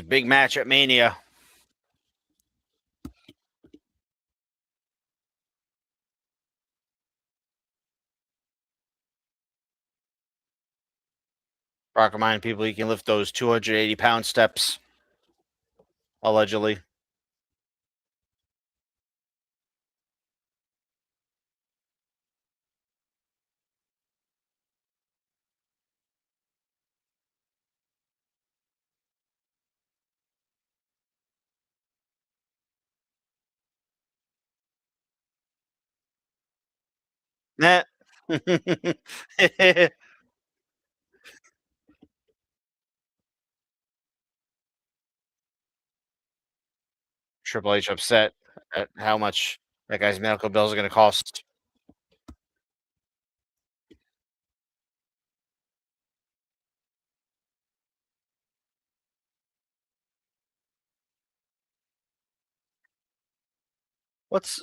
big match at Mania. Brock reminding people he can lift those 280-pound steps. Allegedly. Nah. Triple H upset. at how much that guy's medical bills are going to cost. What's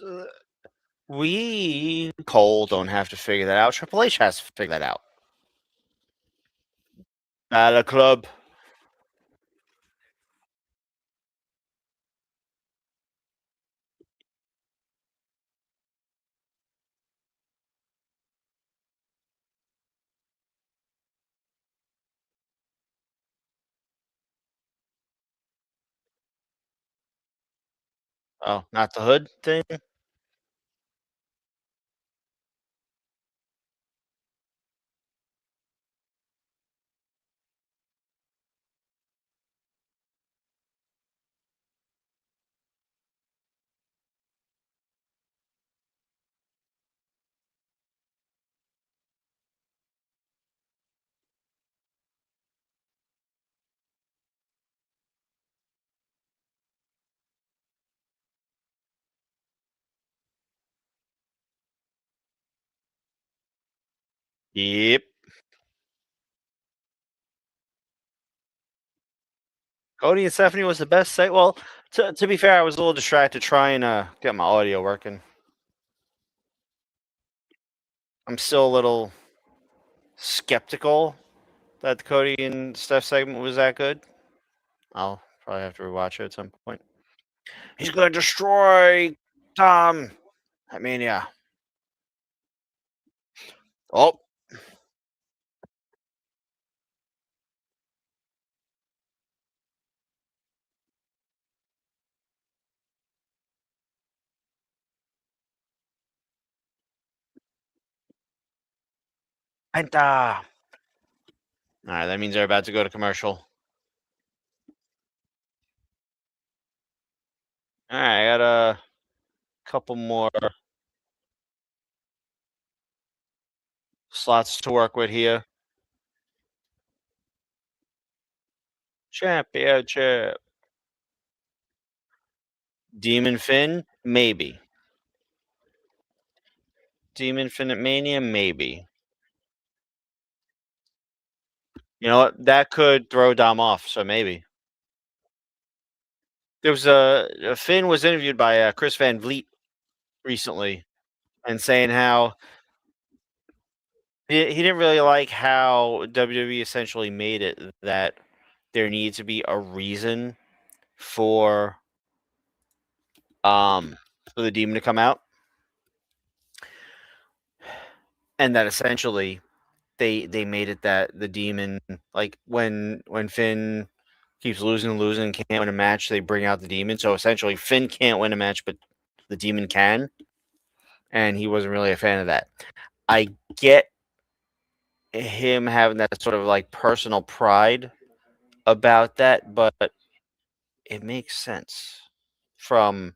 we Cole don't have to figure that out. Triple H has to figure that out. Battle Club. Oh, not the hood thing. Yep. Cody and Stephanie was the best set. Well, to be fair, I was a little distracted trying to get my audio working. I'm still a little skeptical that the Cody and Steph segment was that good. I'll probably have to rewatch it at some point. He's gonna destroy Tom. I mean, yeah. Oh, Penta. All right, that means they're about to go to commercial. All right, I got a couple more slots to work with here. Championship. Demon Finn, maybe. Demon Infinite Mania, maybe. You know what? That could throw Dom off, so maybe. There was Finn was interviewed by Chris Van Vliet recently, and saying how he didn't really like how WWE essentially made it that there needs to be a reason for for the demon to come out, and that essentially they made it that the demon, like when Finn keeps losing and losing and can't win a match, they bring out the demon. So essentially Finn can't win a match, but the demon can, and he wasn't really a fan of that. I get him having that sort of like personal pride about that, but it makes sense from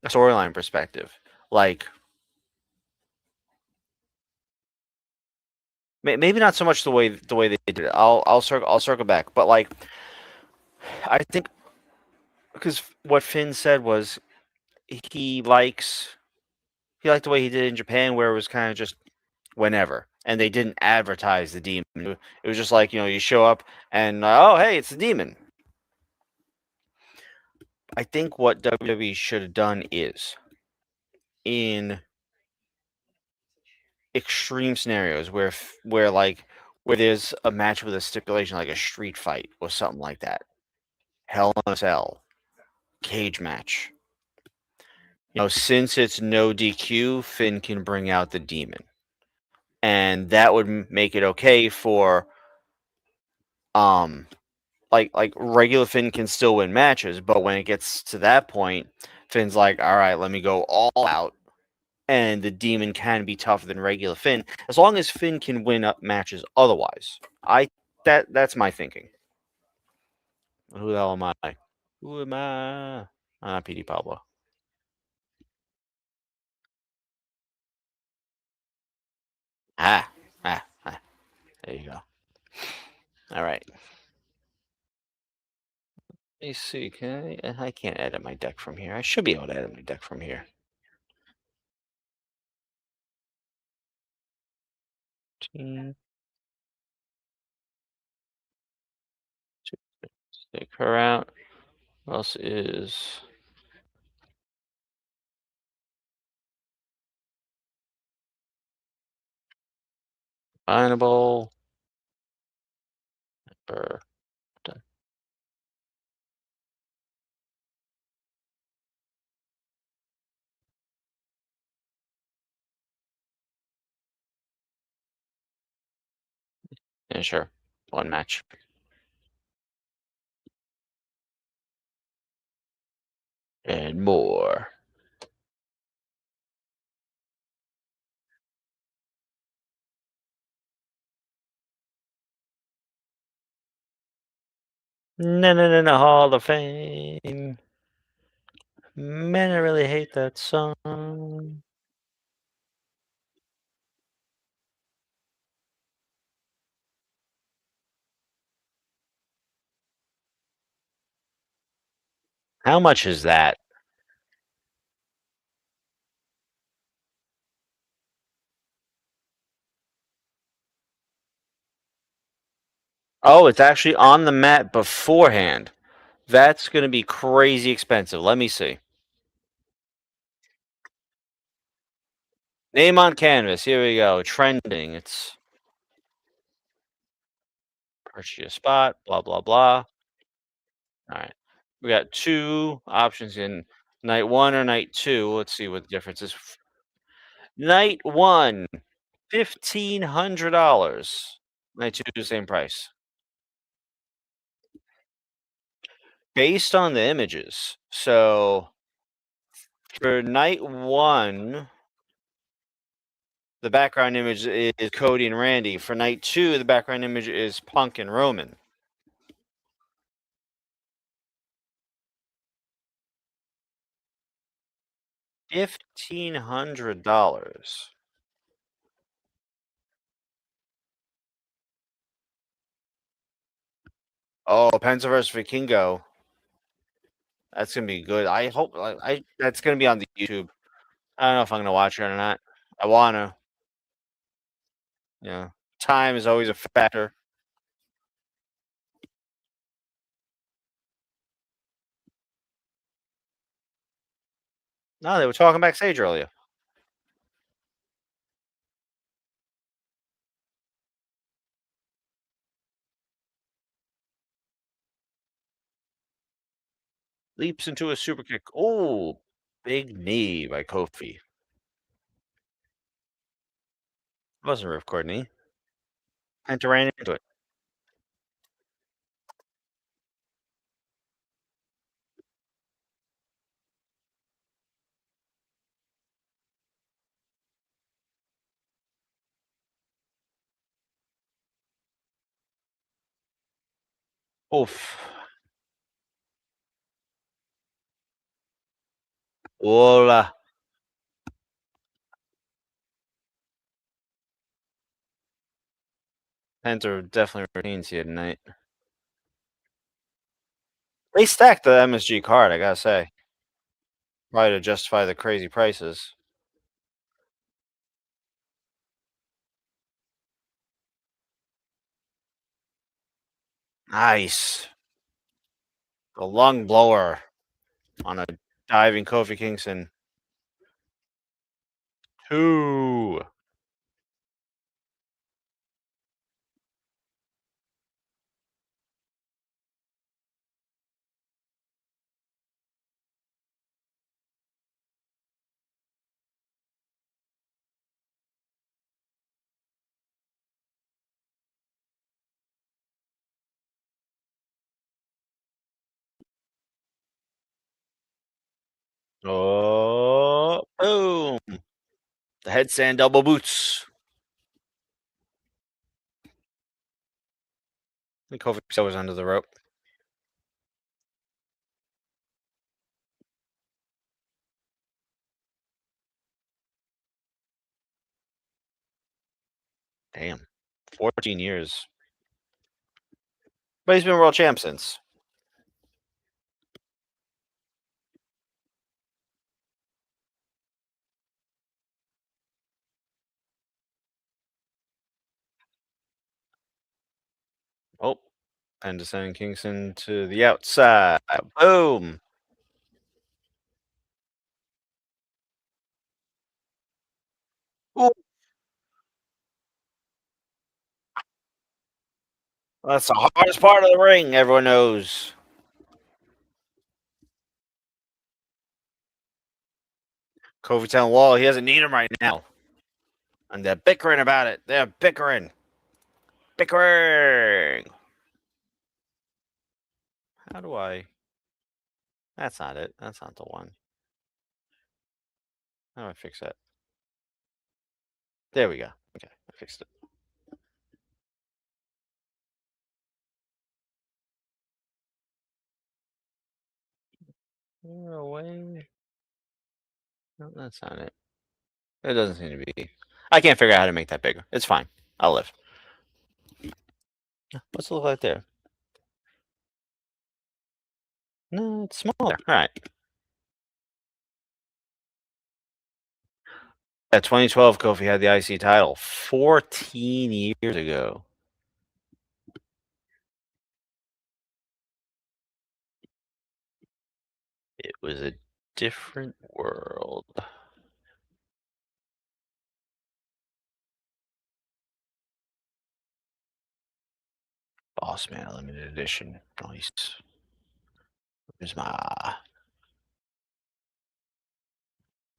a storyline perspective. Like maybe not so much the way they did it. I'll circle back, but like I think because what Finn said was he likes he liked the way he did it in Japan, where it was kind of just whenever, and they didn't advertise the demon. It was just like, you show up and oh hey, it's the demon. I think what WWE should have done is in extreme scenarios where there's a match with a stipulation like a street fight or something like that, Hell in a Cell, cage match. Since it's no DQ, Finn can bring out the demon, and that would make it okay for like regular Finn can still win matches, but when it gets to that point, Finn's like, all right, let me go all out, and the demon can be tougher than regular Finn as long as Finn can win up matches. Otherwise, that's my thinking. Who the hell am I? Who am I? PD Pablo. Ah. There you go. All right. Let me see. Can I can't edit my deck from here. I should be able to edit my deck from here. Stick her out. What else is bindable? Done. Yeah, sure. One match. And more. No, Hall of Fame. Man, I really hate that song. How much is that? Oh, it's actually on the mat beforehand. That's going to be crazy expensive. Let me see. Name on canvas. Here we go. Trending. It's purchase your spot. Blah, blah, blah. All right. We got two options in night one or night two. Let's see what the difference is. Night one, $1,500. Night two, the same price. Based on the images. So for night one, the background image is Cody and Randy. For night two, the background image is Punk and Roman. $1,500. Oh, Penta versus Vikingo. That's gonna be good. I hope that's gonna be on the YouTube. I don't know if I'm gonna watch it or not. I wanna. Yeah. Time is always a factor. No, they were talking backstage earlier. Leaps into a super kick. Oh, big knee by Kofi. Wasn't Riff Courtney. Penta ran into it. Oof. Hola. Penta definitely retains here tonight. They stacked the MSG card, I gotta say. Probably to justify the crazy prices. Nice. The lung blower on a diving Kofi Kingston. 2. Oh, boom. The headstand double boots. I think Kofi was under the rope. Damn. 14 years. But he's been world champ since. Penta sending Kingston to the outside. Boom. Ooh. That's the hardest part of the ring, everyone knows. Kofi telling Wall he doesn't need him right now. And they're bickering about it. They're bickering. Bickering. How do I? That's not it. That's not the one. How do I fix that? There we go. Okay, I fixed it. You're away. No, that's not it. It doesn't seem to be. I can't figure out how to make that bigger. It's fine. I'll live. What's it look like there? No, it's smaller. All right. Yeah, 2012, Kofi had the IC title 14 years ago. It was a different world. Boss Man Limited Edition. Nice. Here's my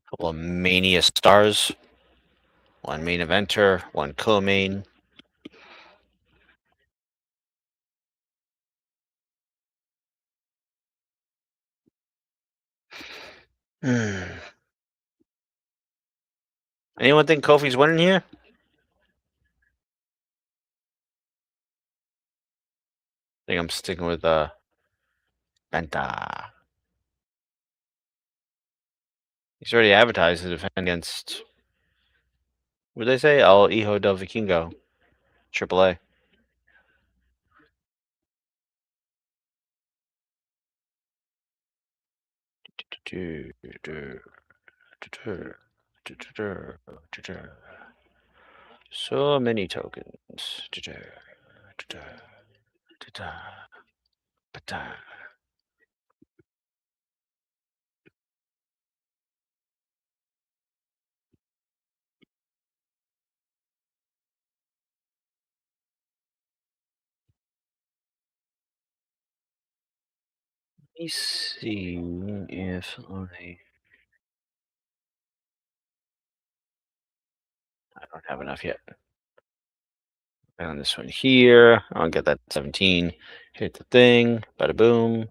couple of Mania stars. One main eventer, one co-main. Anyone think Kofi's winning here? I think I'm sticking with Penta. He's already advertised to defend against. What did they say? El Hijo del Vikingo, AAA. So many tokens. Let me see if I don't have enough yet. And on this one here, I'll get that 17. Hit the thing. Bada boom.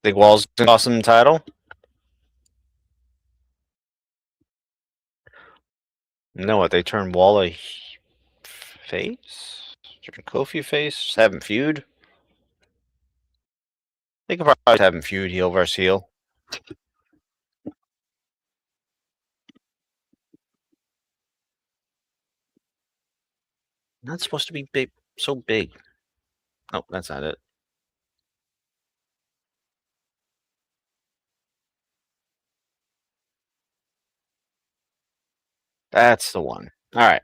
Think Wall's an awesome title? No, what? They turn Wall a face? Turn Kofi face? Just have him feud? They could probably have him feud heel versus heel. Not supposed to be big, so big. Oh, that's not it. That's the one. All right.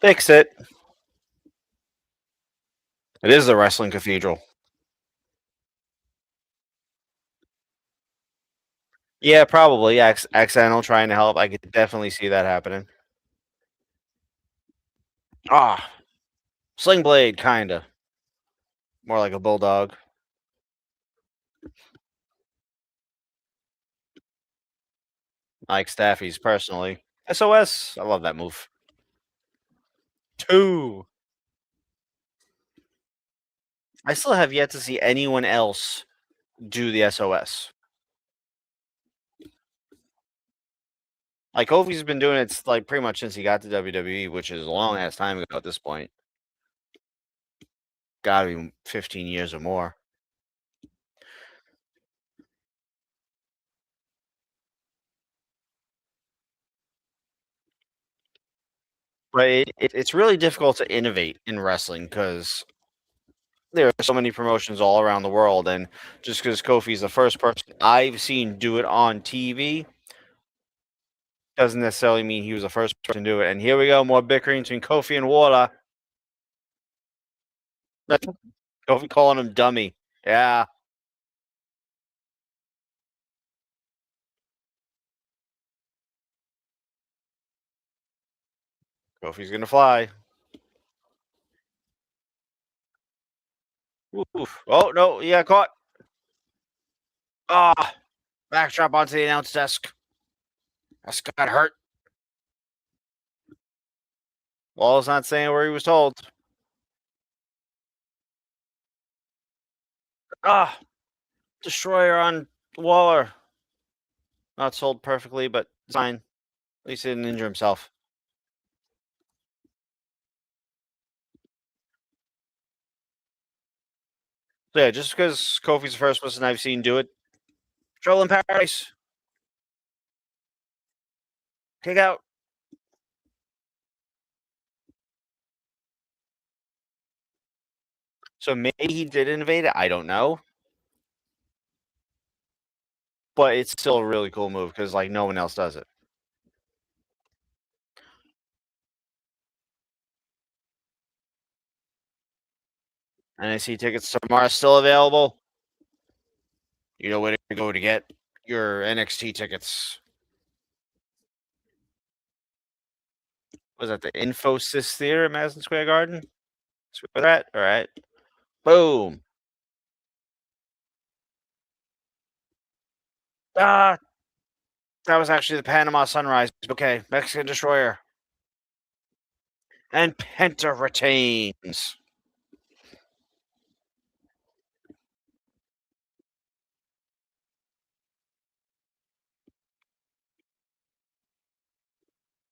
Fix it. It is the Wrestling Cathedral. Yeah, probably. Accidental trying to help. I could definitely see that happening. Ah. Sling Blade, kinda. More like a bulldog. Like Staffy's personally. SOS. I love that move. 2. I still have yet to see anyone else do the SOS. Like Kofi's been doing it like pretty much since he got to WWE, which is a long ass time ago at this point. Gotta be 15 years or more. But it's really difficult to innovate in wrestling because there are so many promotions all around the world, and just because Kofi's the first person I've seen do it on TV doesn't necessarily mean he was the first person to do it. And here we go, more bickering between Kofi and Water. Kofi calling him dummy. Yeah. Kofi's gonna fly. Oof. Oh no, yeah, caught. Ah, backdrop onto the announce desk. That's got hurt. Wall's not saying where he was told. Ah, destroyer on Waller. Not sold perfectly, but it's fine. At least he didn't injure himself. So yeah, just because Kofi's the first person I've seen do it. Trouble in Paradise. Kick out. So maybe he did invade it. I don't know. But it's still a really cool move because like no one else does it. And I see tickets tomorrow still available. You know where to go to get your NXT tickets. Was that the Infosys Theater at Madison Square Garden? That's where they're at? All right. Boom. Ah, that was actually the Panama Sunrise. Okay, Mexican Destroyer. And Penta retains.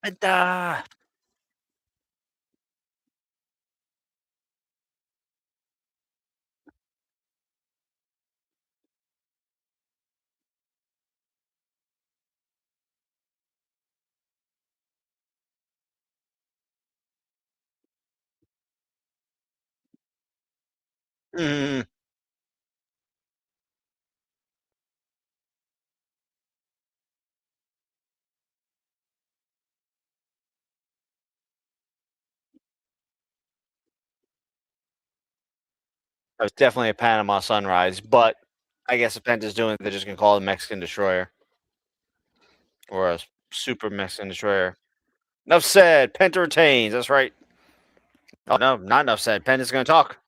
Penta. Mm. It was definitely a Panama Sunrise, but I guess if Penta's doing it, they're just going to call it Mexican Destroyer. Or a Super Mexican Destroyer. Enough said. Penta retains. That's right. Oh, no, not enough said. Penta's going to talk.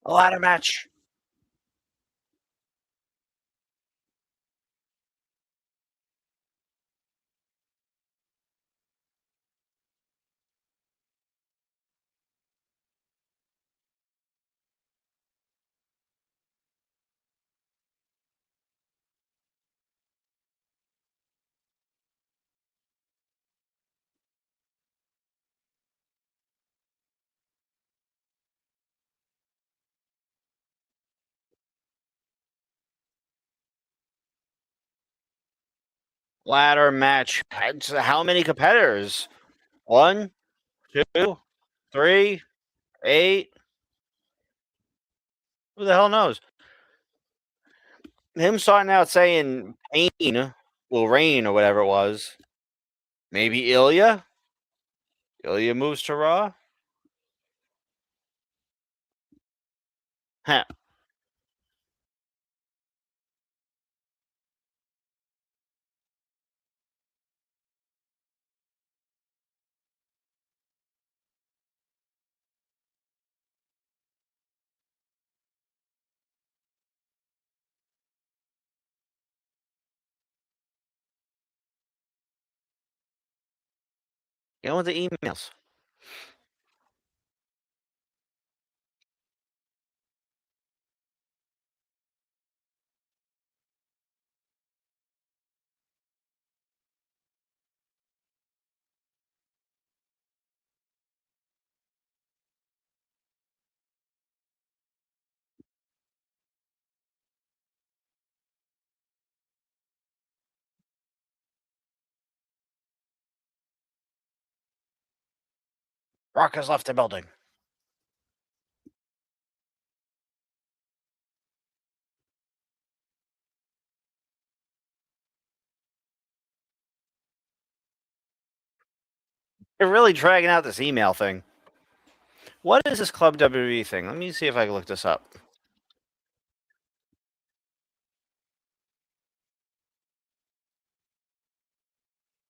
A ladder match. Ladder match. How many competitors? 1, 2, 3, 8. Who the hell knows? Him starting out saying pain will reign or whatever it was. Maybe Ilya? Ilya moves to Raw? Huh. Get on with the emails. Rock has left the building. They're really dragging out this email thing. What is this Club WWE thing? Let me see if I can look this up.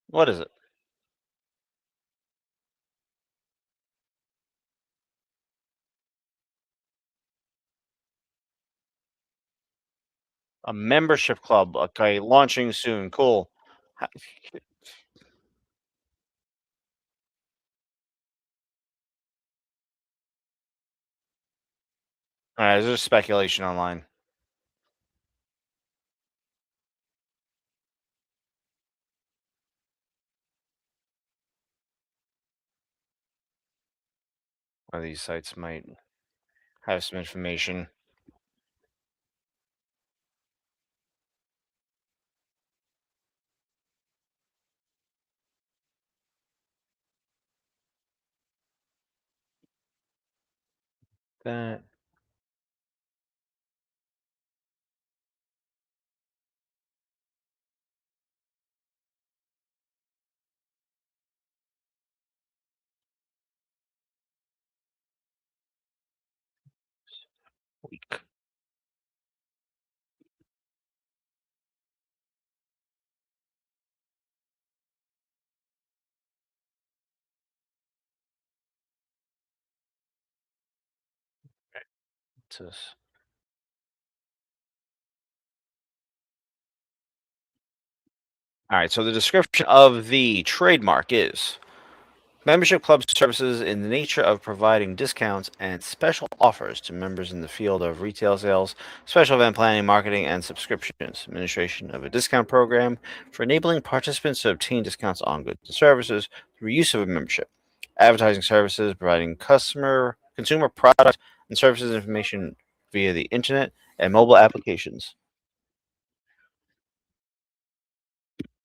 What is it? A membership club. Okay, launching soon. Cool. All right, there's speculation online. One of these sites might have some information. That week. What's this? All right, so the description of the trademark is membership club services in the nature of providing discounts and special offers to members in the field of retail sales, special event planning, marketing, and subscriptions. Administration of a discount program for enabling participants to obtain discounts on goods and services through use of a membership. Advertising services, providing consumer product and services information via the internet and mobile applications.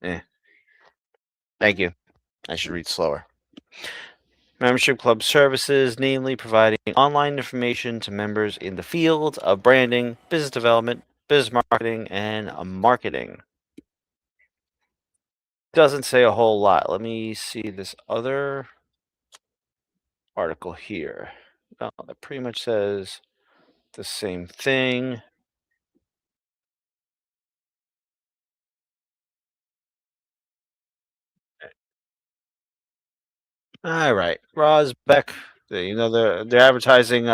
Eh, thank you. I should read slower. Membership club services, namely providing online information to members in the fields of branding, business development, business marketing, and marketing. Doesn't say a whole lot. Let me see this other article here. Well, it pretty much says the same thing. All right, Raw's back. They're advertising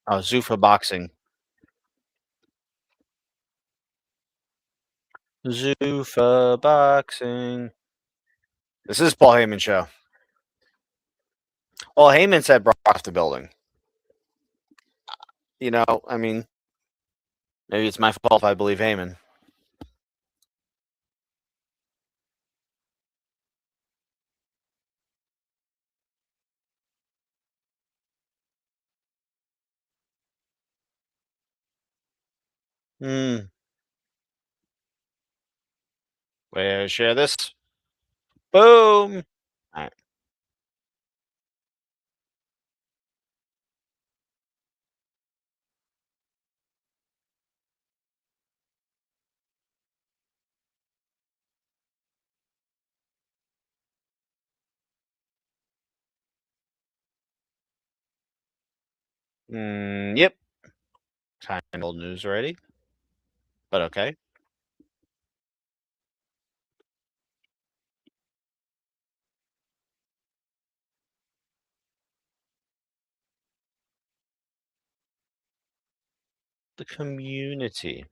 Zuffa boxing. Zuffa boxing. This is Paul Heyman show. Well, Heyman said brought off the building. I mean, maybe it's my fault if I believe Heyman. Hmm. Where share this? Boom. All right. Yep. Kind of old news already, but okay. The community.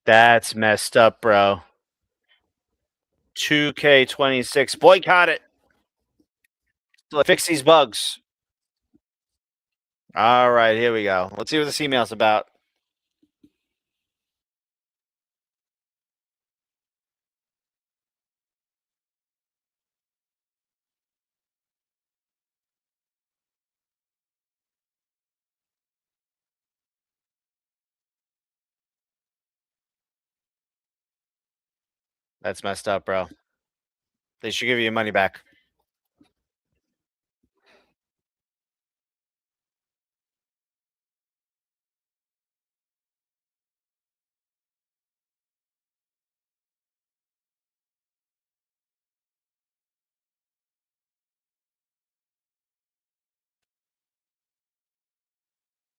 That's messed up, bro. 2K26. Boycott it. Fix these bugs. All right, here we go. Let's see what this email's about. That's messed up, bro. They should give you your money back.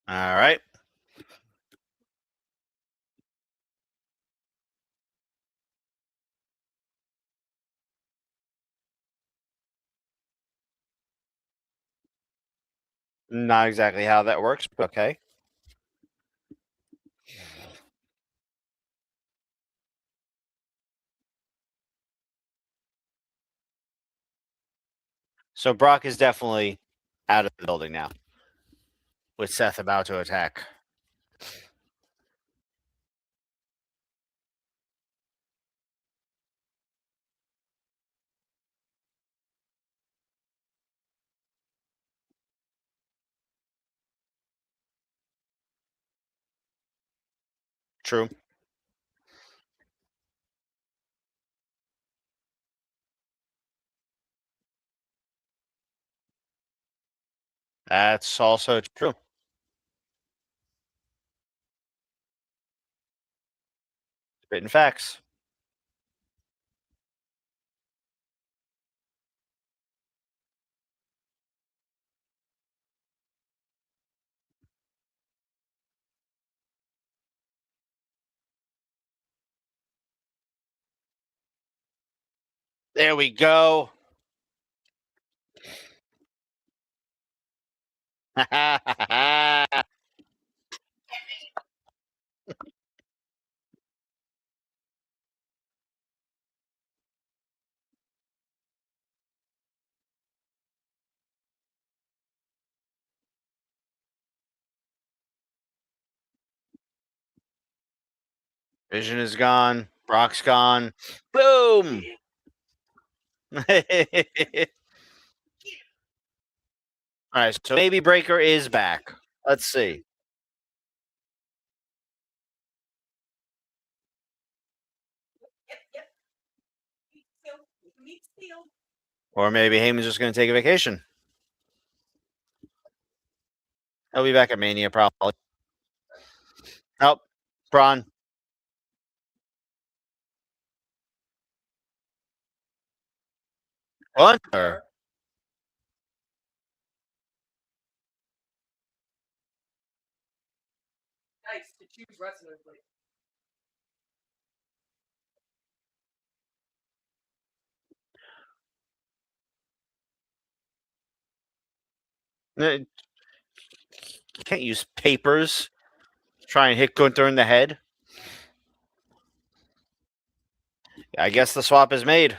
All right. Not exactly how that works, but okay. So Brock is definitely out of the building now, with Seth about to attack. True. That's also true. Spitting facts. There we go. Vision is gone. Brock's gone. Boom. All right, so maybe Breaker is back. Let's see. Or maybe Heyman's just going to take a vacation. He'll be back at Mania probably. Nope. Braun. Hunter. Nice to choose wrestlers like. You can't use papers to try and hit Gunther in the head. I guess the swap is made.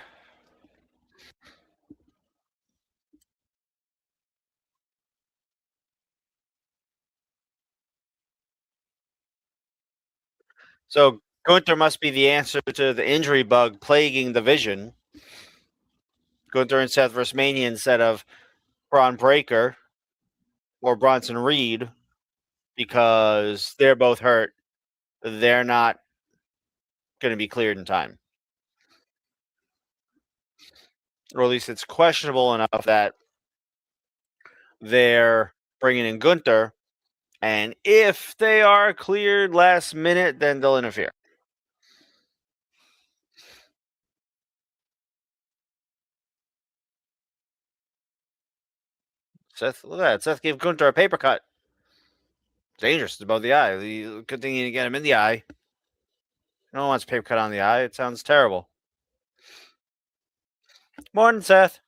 So Gunther must be the answer to the injury bug plaguing the Vision. Gunther and Seth versus Mania instead of Braun Breaker or Bronson Reed, because they're both hurt. They're not going to be cleared in time. Or at least it's questionable enough that they're bringing in Gunther. And if they are cleared last minute, then they'll interfere. Seth, look at that. Seth gave Gunther a paper cut. Dangerous. It's above the eye. Good thing you didn't get him in the eye. No one wants paper cut on the eye. It sounds terrible. Morning, Seth.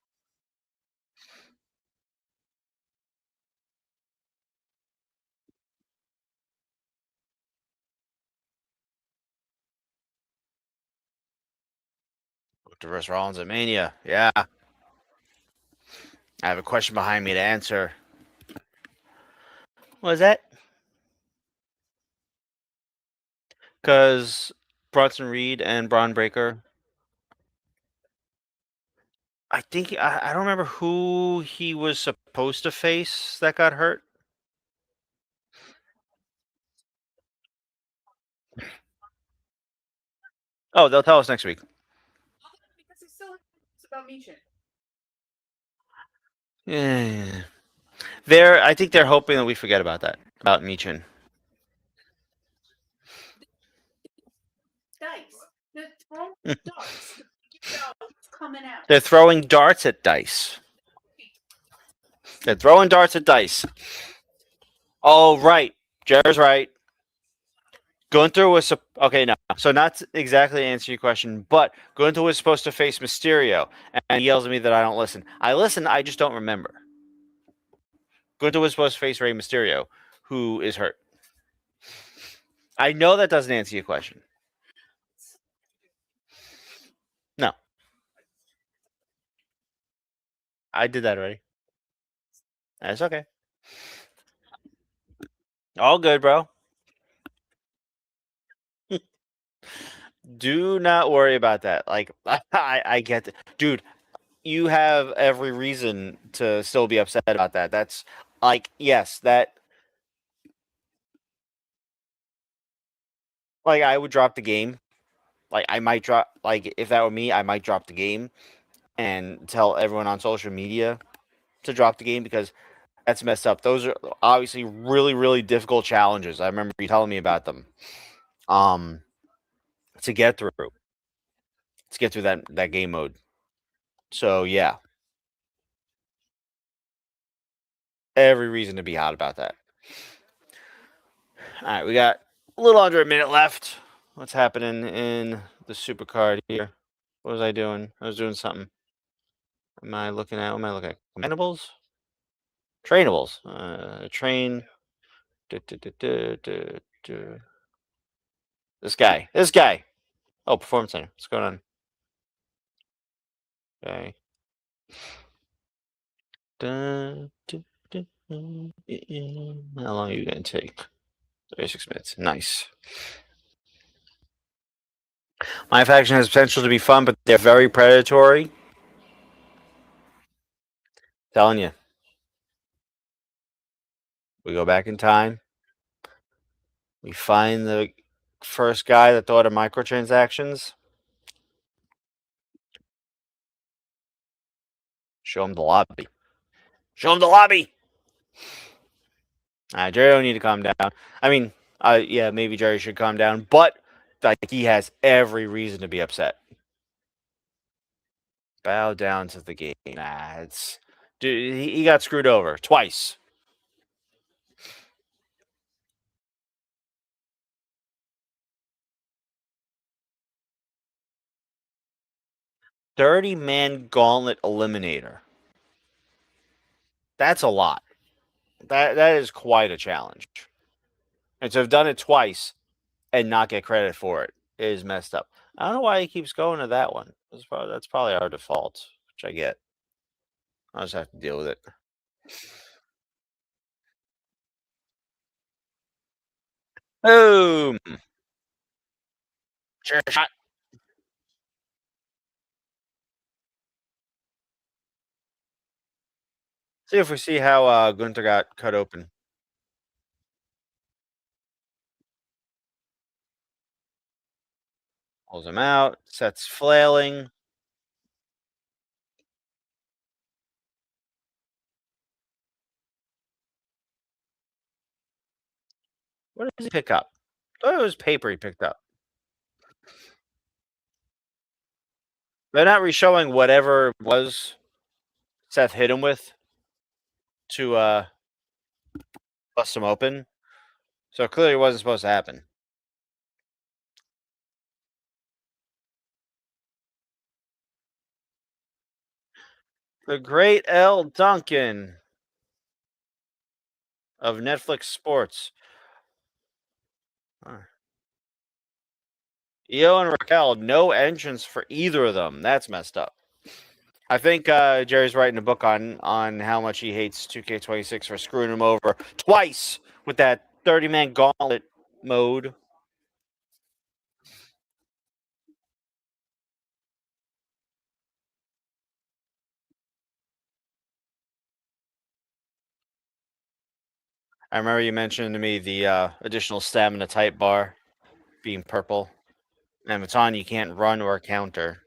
To versus Rollins at Mania. Yeah. I have a question behind me to answer. What is that? Because Bronson Reed and Braun Breaker. I think I don't remember who he was supposed to face that got hurt. Oh, they'll tell us next week. Because it's about Michin. Yeah. I think they're hoping that we forget about that, about Michin. Dice. They're throwing darts. It's coming out. They're throwing darts at Dice. They're throwing darts at Dice. Oh, right. Jer's right. Gunther was okay. No, so not to exactly answer your question, but Gunther was supposed to face Mysterio, and he yells at me that I don't listen. I listen. I just don't remember. Gunther was supposed to face Rey Mysterio, who is hurt. I know that doesn't answer your question. No, I did that already. That's okay. All good, bro. Do not worry about that. Like I get it. Dude, you have every reason to still be upset about that. That's like, yes, that like I would drop the game. Like I might drop like if that were me, I might drop the game and tell everyone on social media to drop the game because that's messed up. Those are obviously really, really difficult challenges. I remember you telling me about them. Um to get through. To get through that game mode. So yeah. Every reason to be hot about that. All right, we got a little under a minute left. What's happening in the supercard here? What was I doing? I was doing something. What am I looking at? Commandables? Trainables. Train. This guy. Oh, Performance Center. What's going on? Okay. How long are you going to take? 36 minutes. Nice. My faction has potential to be fun, but they're very predatory. Telling you. We go back in time. We find the first guy that thought of microtransactions. Show him the lobby. Show him the lobby. Jerry don't need to calm down. I mean, yeah, maybe Jerry should calm down, but like he has every reason to be upset. Bow down to the game. It's dude. He got screwed over twice. "30-man gauntlet eliminator." That's a lot. That is quite a challenge. And to have done it twice and not get credit for it is messed up. I don't know why he keeps going to that one. That's probably our default, which I get. I'll just have to deal with it. Boom. Sure shot. See if we see how Gunther got cut open. Pulls him out. Sets flailing. What does he pick up? I thought it was paper he picked up. They're not re-showing whatever it was Seth hit him with to bust him open. So clearly it wasn't supposed to happen. The great L. Duncan of Netflix Sports. Io and Raquel, no entrance for either of them. That's messed up. I think Jerry's writing a book on how much he hates 2K26 for screwing him over twice with that 30-man gauntlet mode. I remember you mentioned to me the additional stamina type bar being purple. And if it's on, you can't run or counter.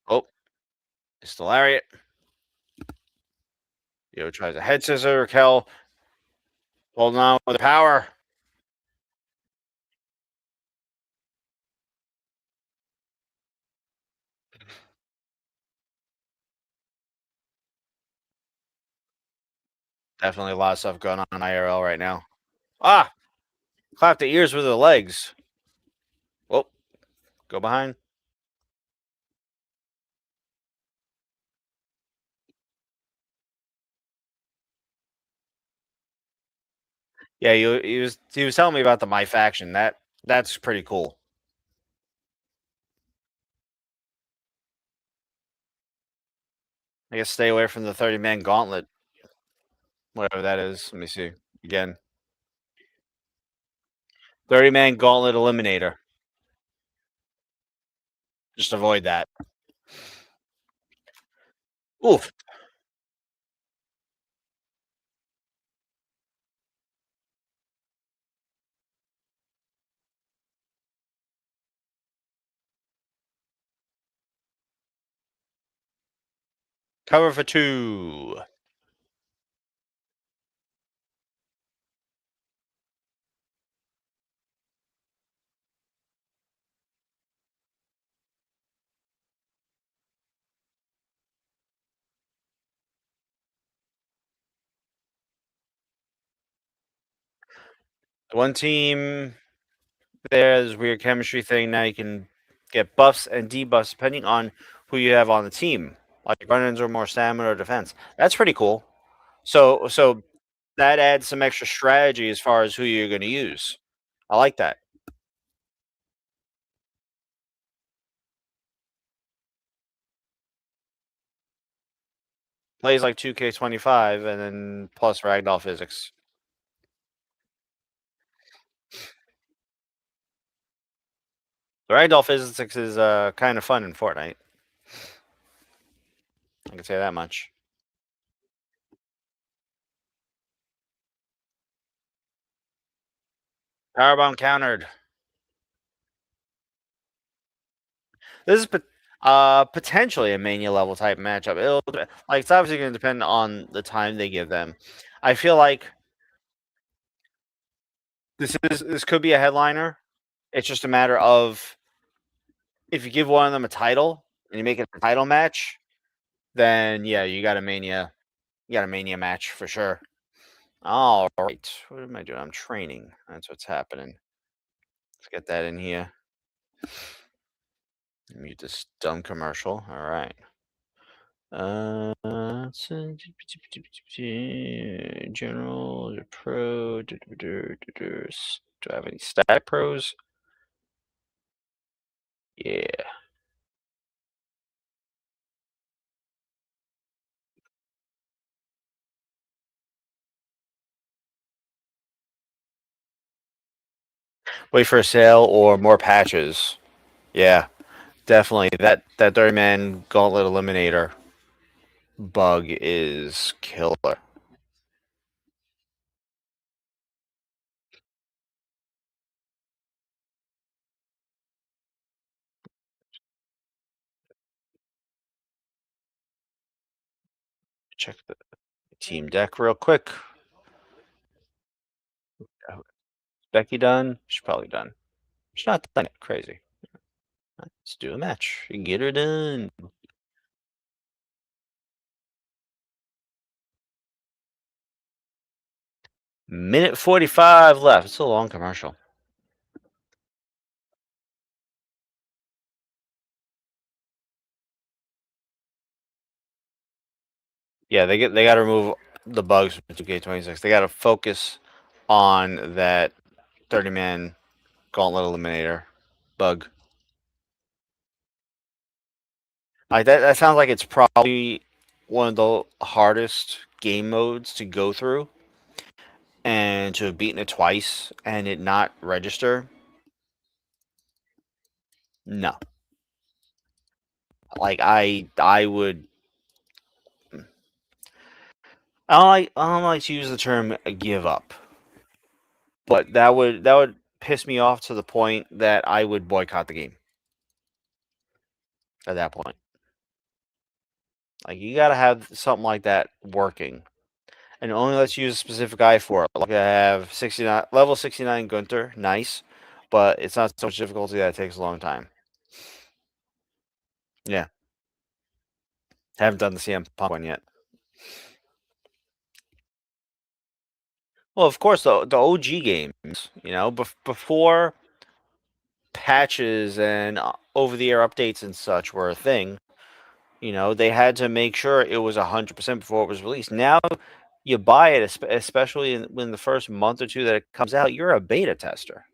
Oh, it's the lariat. Io tries a head scissor. Raquel holding on with power. Definitely a lot of stuff going on in IRL right now. Ah, clap the ears with the legs. Oh, go behind. Yeah, he was telling me about the My Faction. That's pretty cool. I guess stay away from the 30-man gauntlet, whatever that is. Let me see again. 30-man gauntlet eliminator. Just avoid that. Oof. Cover for 2. One team, there's weird chemistry thing. Now you can get buffs and debuffs depending on who you have on the team. Like run-ins or more stamina or defense. That's pretty cool. So that adds some extra strategy as far as who you're going to use. I like that. Plays like 2K25 and then plus ragdoll physics. The ragdoll physics is kind of fun in Fortnite. I can say that much. Powerbomb countered. This is potentially a mania level type matchup. It's obviously going to depend on the time they give them. I feel like this could be a headliner. It's just a matter of if you give one of them a title and you make it a title match, then yeah, you got a mania match for sure. All right, what am I doing? I'm training. That's what's happening. Let's get that in here. Mute this dumb commercial. All right. General, pro. Do I have any static pros? Yeah. Wait for a sale or more patches. Yeah, definitely. That 30-man gauntlet eliminator bug is killer. Check the team deck real quick. Becky done? She's probably done. She's not done yet. Crazy. Let's do a match. Get her done. Minute 45 left. It's a long commercial. Yeah, they got to remove the bugs from 2K26. They got to focus on that 30-man gauntlet eliminator bug. Like that sounds like it's probably one of the hardest game modes to go through, and to have beaten it twice and it not register. No, like I would. I don't like to use the term give up, but that would piss me off to the point that I would boycott the game at that point. Like you gotta have something like that working, and it only lets you use a specific guy for it. Like I have 69 level 69 Gunter, nice, but it's not so much difficulty that it takes a long time. Yeah, haven't done the CM Punk one yet. Well, of course, the OG games, before patches and over-the-air updates and such were a thing. They had to make sure it was 100% before it was released. Now you buy it, especially in the first month or two that it comes out, you're a beta tester.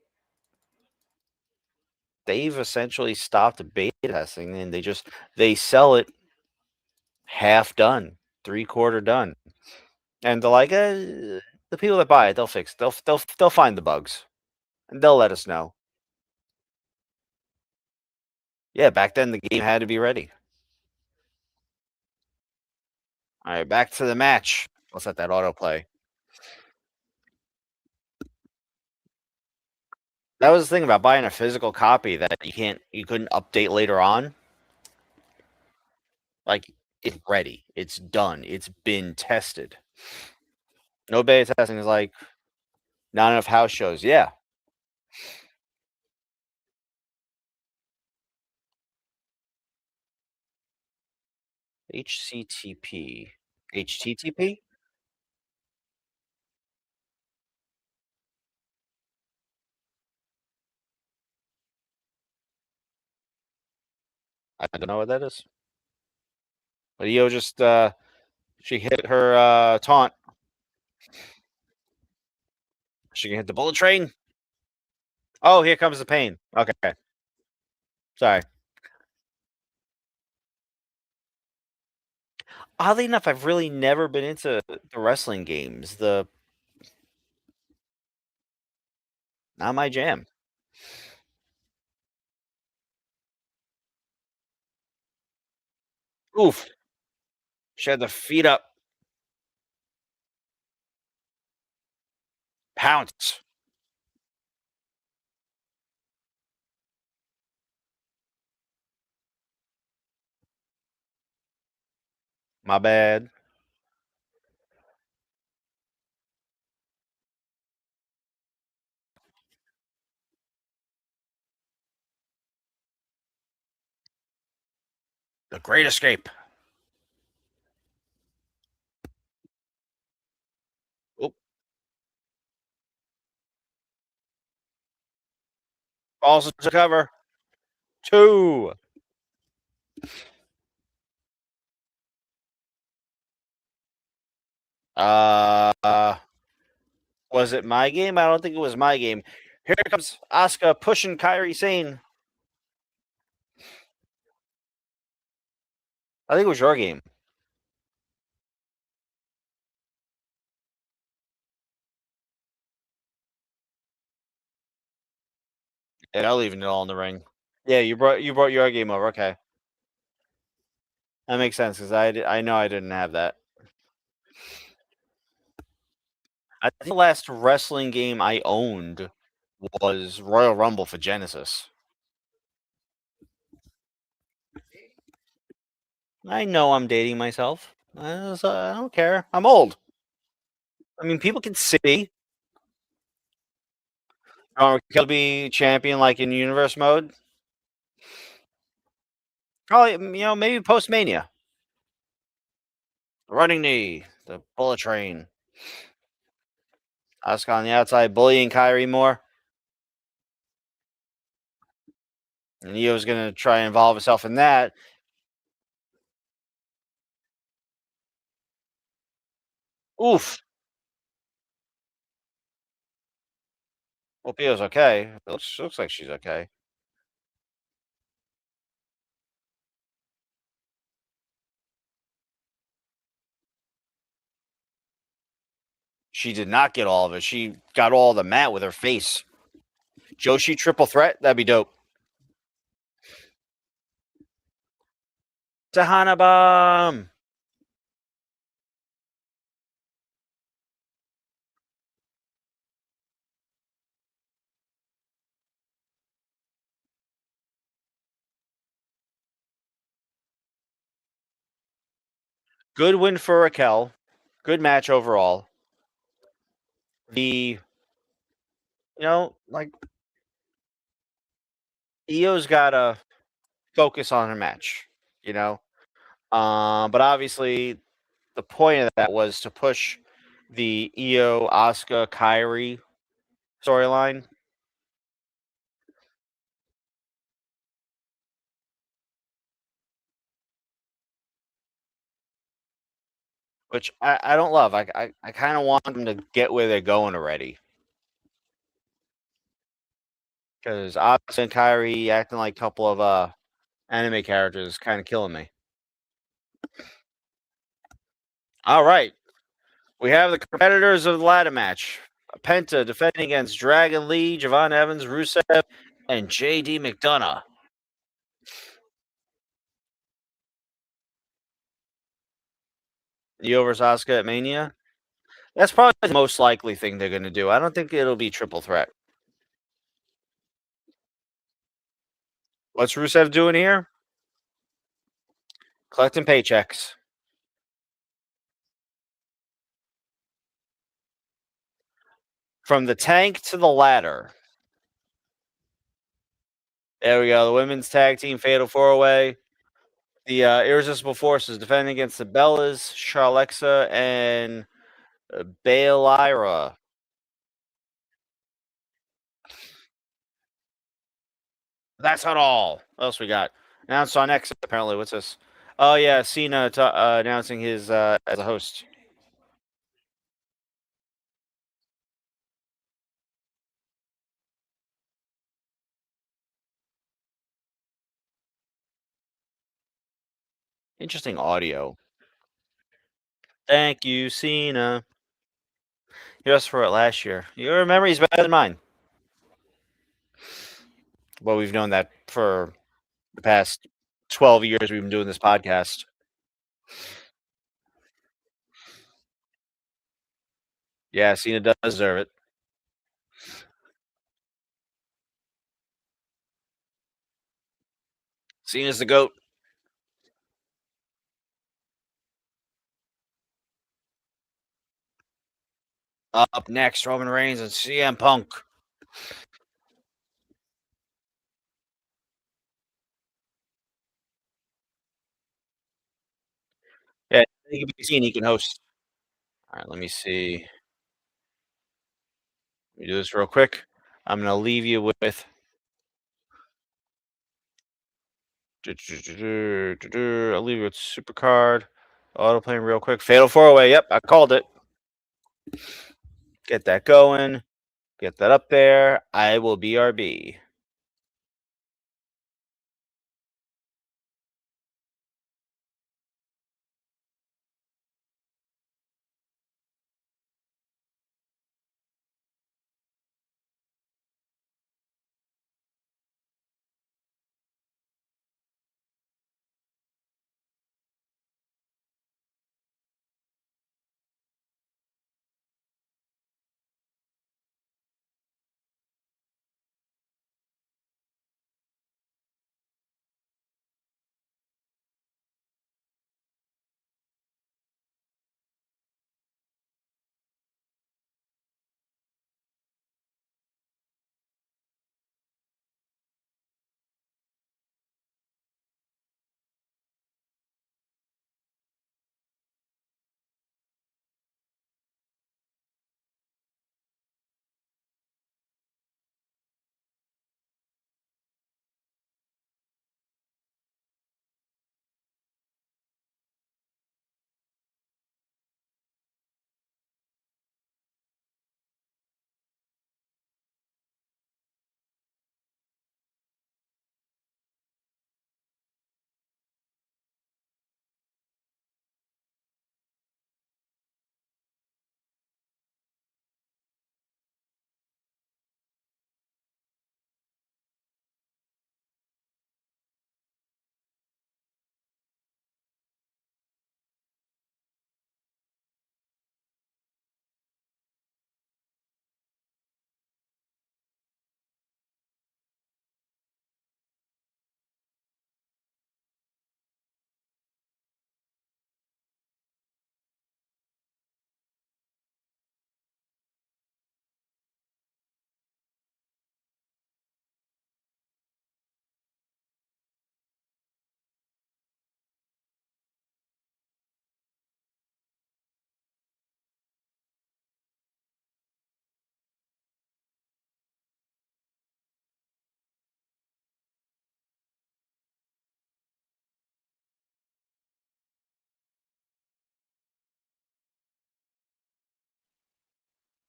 They've essentially stopped beta testing, and they sell it half done, 3/4 done, and they're like, the people that buy it, they'll find the bugs, and they'll let us know. Yeah, back then the game had to be ready. All right, back to the match. Let's let that autoplay. That was the thing about buying a physical copy that you couldn't update later on. Like, it's ready. It's done. It's been tested. No beta testing is like not enough house shows. Yeah. HCTP. HTTP? I don't know what that is. But Io just she hit her taunt. She can hit the bullet train. Oh, here comes the pain. Okay. Sorry. Oddly enough, I've really never been into the wrestling games. Not my jam. Oof. She had the feet up. Pounce. My bad. The Great Escape. Oop. Falls into cover. 2. Was it my game? I don't think it was my game. Here comes Asuka pushing Kairi Sane. I think it was your game. Yeah, I'll leave it all in the ring. Yeah, you brought your game over. Okay, that makes sense because I know I didn't have that. I think the last wrestling game I owned was Royal Rumble for Genesis. I know I'm dating myself. I don't care. I'm old. I mean, people can see. He'll be champion like in universe mode. Probably, maybe post Mania. Running knee, the bullet train. Asuka on the outside, bullying Kyrie more. And Io's going to try and involve himself in that. Oof. Well, Pio's okay. Looks like she's okay. She did not get all of it. She got all the mat with her face. Joshi triple threat? That'd be dope. Tahana bomb. Good win for Raquel. Good match overall. Like Io's gotta focus on her match, you know. But obviously the point of that was to push the Io, Asuka, Kyrie storyline. Which I don't love. I kind of want them to get where they're going already. Because Asuka and Kyrie acting like a couple of anime characters is kind of killing me. All right. We have the competitors of the ladder match. Penta defending against Dragon Lee, Javon Evans, Rusev, and JD McDonough. Io versus Asuka at Mania. That's probably the most likely thing they're going to do. I don't think it'll be triple threat. What's Rusev doing here? Collecting paychecks. From the tank to the ladder. There we go. The women's tag team fatal 4-way. The Irresistible Forces defending against the Bellas, Charlexa, and Bayley Lyra. That's not all. What else we got? Announced on X, apparently. What's this? Oh, yeah. Cena announcing his as a host. Interesting audio. Thank you, Cena. You asked for it last year. Your memory's better than mine. Well, we've known that for the past 12 years we've been doing this podcast. Yeah, Cena does deserve it. Cena's the GOAT. Up next, Roman Reigns and CM Punk. Yeah, he can be seen. He can host. All right, let me see. Let me do this real quick. I'm going to leave you with. I'll leave you with Supercard. Auto playing real quick. Fatal 4-way. Yep, I called it. Get that going. Get that up there. I will BRB.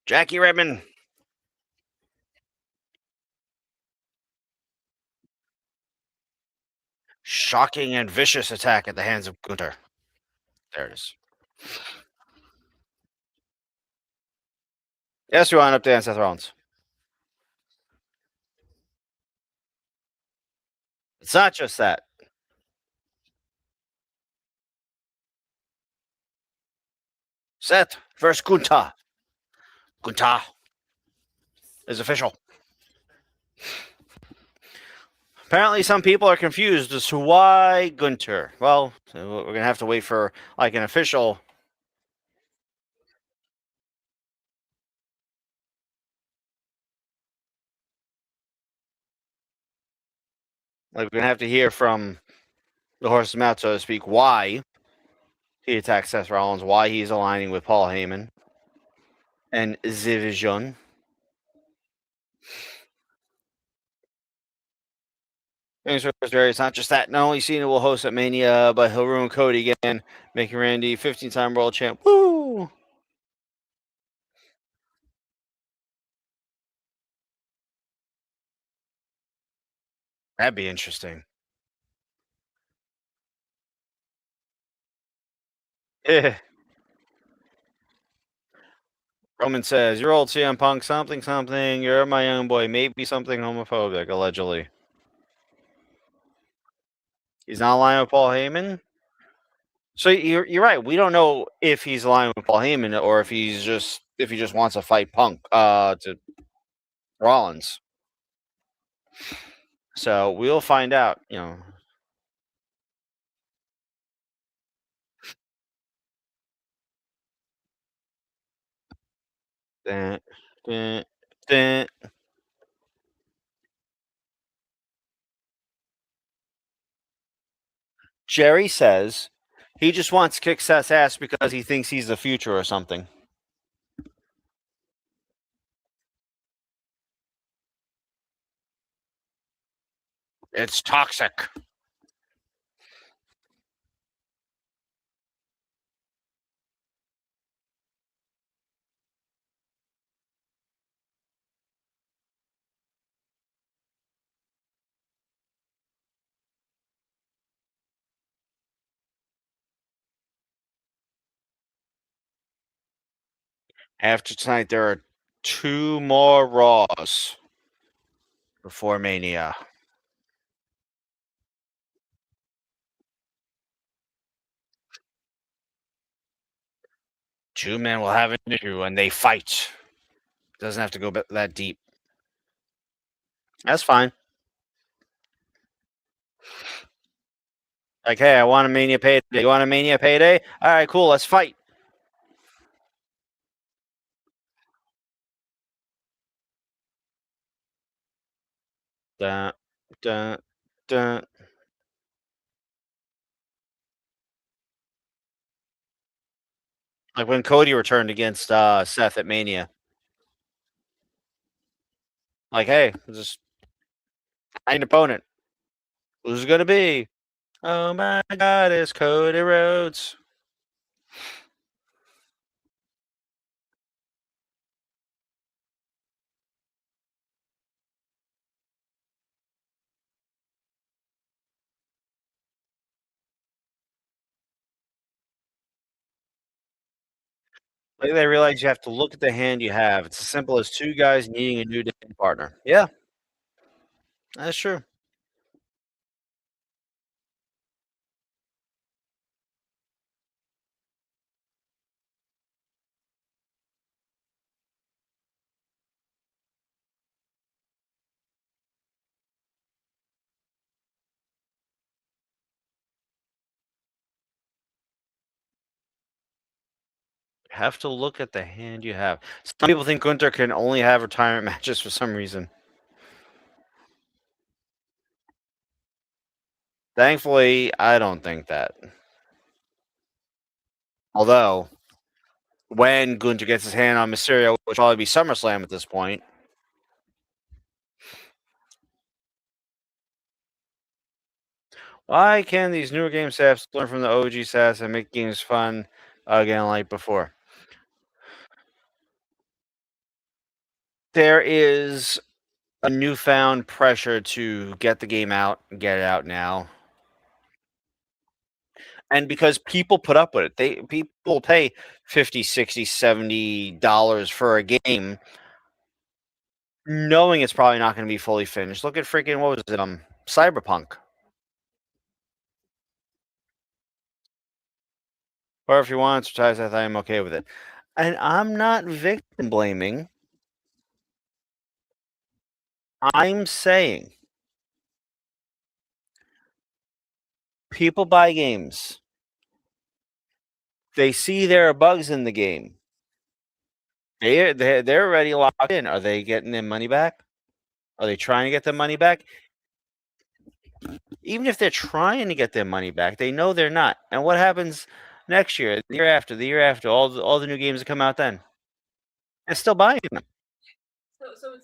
Jackie Redmond. Shocking and vicious attack at the hands of Gunther. There it is. Yes, we wound up to Seth Rollins. It's not just that. Seth versus Gunther. Gunther is official. Apparently, some people are confused as to why Gunther. Well, we're going to have to wait for like an official. Like, we're going to have to hear from the horse's mouth, so to speak, why he attacked Seth Rollins, why he's aligning with Paul Heyman and the Vision. It's not just that. Not only Cena will host at Mania, but he'll ruin Cody again, making Randy 15-time world champ. Woo! That'd be interesting. Yeah. Roman says, "You're old CM Punk, something, something. You're my young boy, maybe something homophobic, allegedly." He's not aligned with Paul Heyman. So you're right. We don't know if he's aligned with Paul Heyman or if he just wants to fight Punk to Rollins. So we'll find out. Dun, dun, dun. Jerry says he just wants to kick Seth's ass because he thinks he's the future or something. It's toxic. After tonight, there are 2 more Raws before Mania. Two men will have an issue and they fight. Doesn't have to go that deep. That's fine. Like, hey, I want a Mania payday. You want a Mania payday? All right, cool. Let's fight. Dun, dun, dun. Like when Cody returned against Seth at Mania. Like, hey, just find an opponent. Who's it gonna be? Oh my God, it's Cody Rhodes. Like they realize you have to look at the hand you have. It's as simple as 2 guys needing a new partner. Yeah, that's true. Have to look at the hand you have. Some people think Gunther can only have retirement matches for some reason. Thankfully, I don't think that. Although, when Gunther gets his hand on Mysterio, which will probably be SummerSlam at this point. Why can these newer game staffs learn from the OG stats and make games fun again like before? there is a newfound pressure to get the game out and get it out now. And because people put up with it, people pay $50, $60, $70 for a game knowing it's probably not going to be fully finished. Look at freaking, what was it, Cyberpunk. Or if you want to advertise that, I'm okay with it. And I'm not victim blaming. I'm saying people buy games. They see there are bugs in the game. They're already locked in. Are they getting their money back? Are they trying to get their money back? Even if they're trying to get their money back, they know they're not. And what happens next year, the year after, all the new games that come out then? They're still buying them. So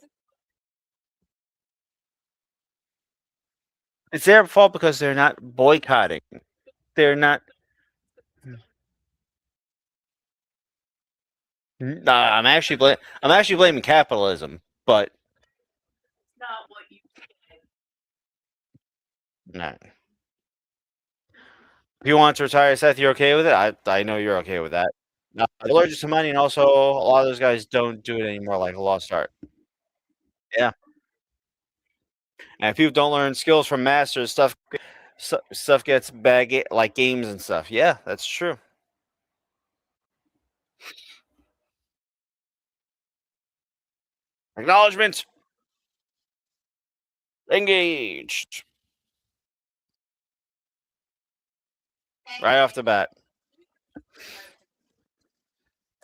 It's their fault because they're not boycotting. They're not. Nah, I'm actually blaming capitalism, but it's not what you no. If you want to retire, Seth, you're okay with it? I know you're okay with that. They're allergic to money, and also a lot of those guys don't do it anymore, like a lost art. Yeah. And if people don't learn skills from masters, stuff gets bad, like games and stuff. Yeah, that's true. Acknowledgement. Engaged. Right off the bat.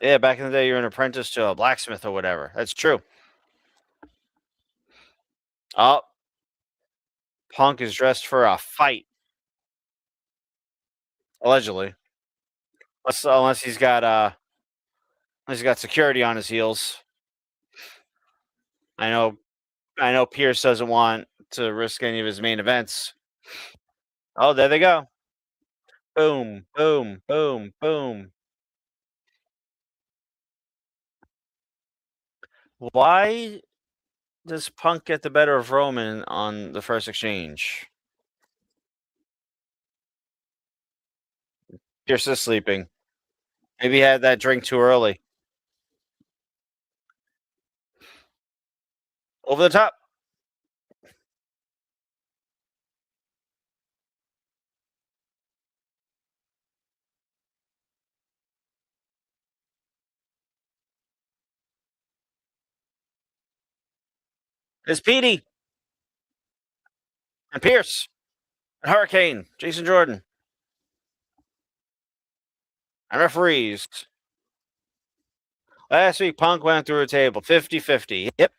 Yeah, back in the day, you're an apprentice to a blacksmith or whatever. That's true. Oh, Punk is dressed for a fight. Allegedly. Unless he's got security on his heels. I know Pierce doesn't want to risk any of his main events. Oh, there they go. Boom, boom, boom, boom. Why does Punk get the better of Roman on the first exchange? Pierce is sleeping. Maybe he had that drink too early. Over the top. It's Petey. And Pierce. And Hurricane. Jason Jordan. And referees. Last week, Punk went through a table. 50-50. Yep.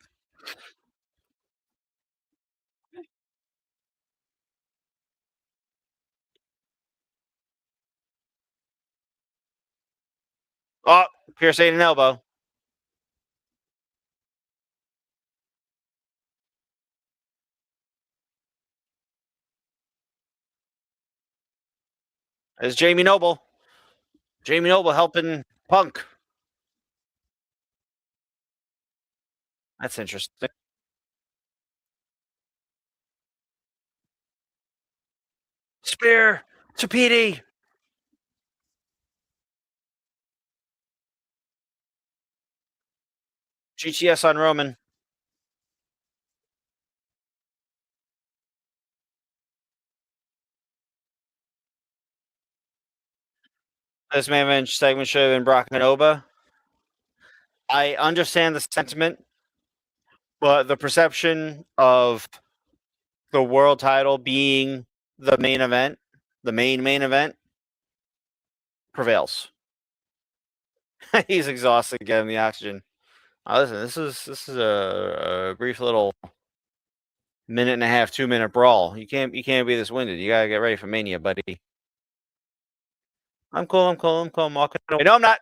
Oh, Pierce ate an elbow. There's Jamie Noble. Jamie Noble helping Punk. That's interesting. Spear to Petey. GTS on Roman. This main event segment should have been Brock and Oba. I understand the sentiment, but the perception of the world title being the main event, the main event, prevails. He's exhausted getting the oxygen. Listen, this is a brief little minute and a half, 2-minute brawl. You can't be this winded. You gotta get ready for Mania, buddy. I'm cool. I'm walking away. No, I'm not.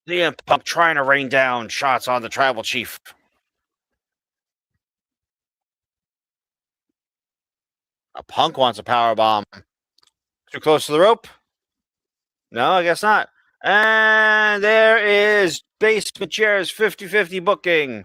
CM Punk trying to rain down shots on the tribal chief. A Punk wants a power bomb. Too close to the rope? No, I guess not. And there is Basement Chair's 50-50 booking.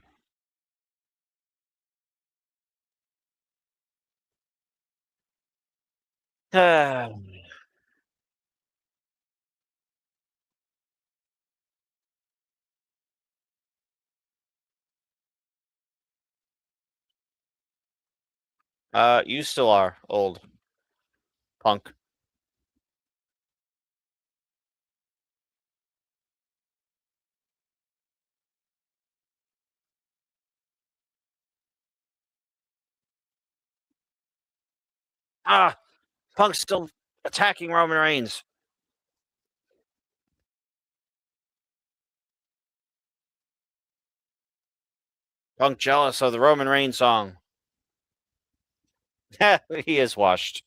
You still are old, punk. Punk's still attacking Roman Reigns. Punk jealous of the Roman Reigns song. He is washed.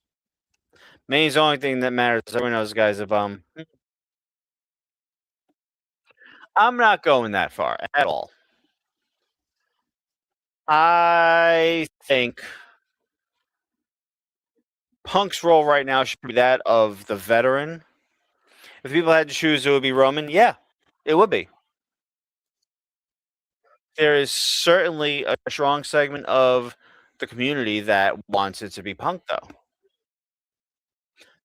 Main's the only thing that matters. Everyone knows the guy's a bum. I'm not going that far at all. I think Punk's role right now should be that of the veteran. If people had to choose, it would be Roman. Yeah, it would be. There is certainly a strong segment of the community that wants it to be Punk, though.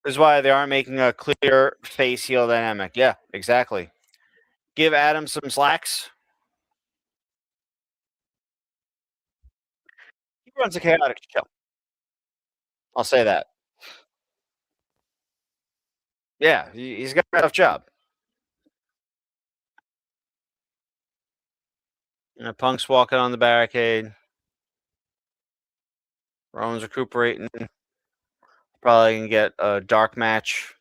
This is why they aren't making a clear face heel dynamic. Yeah, exactly. Give Adam some slacks. He runs a chaotic show. I'll say that. Yeah, he's got a tough job. Punk's walking on the barricade. Roman's recuperating. Probably gonna get a dark match.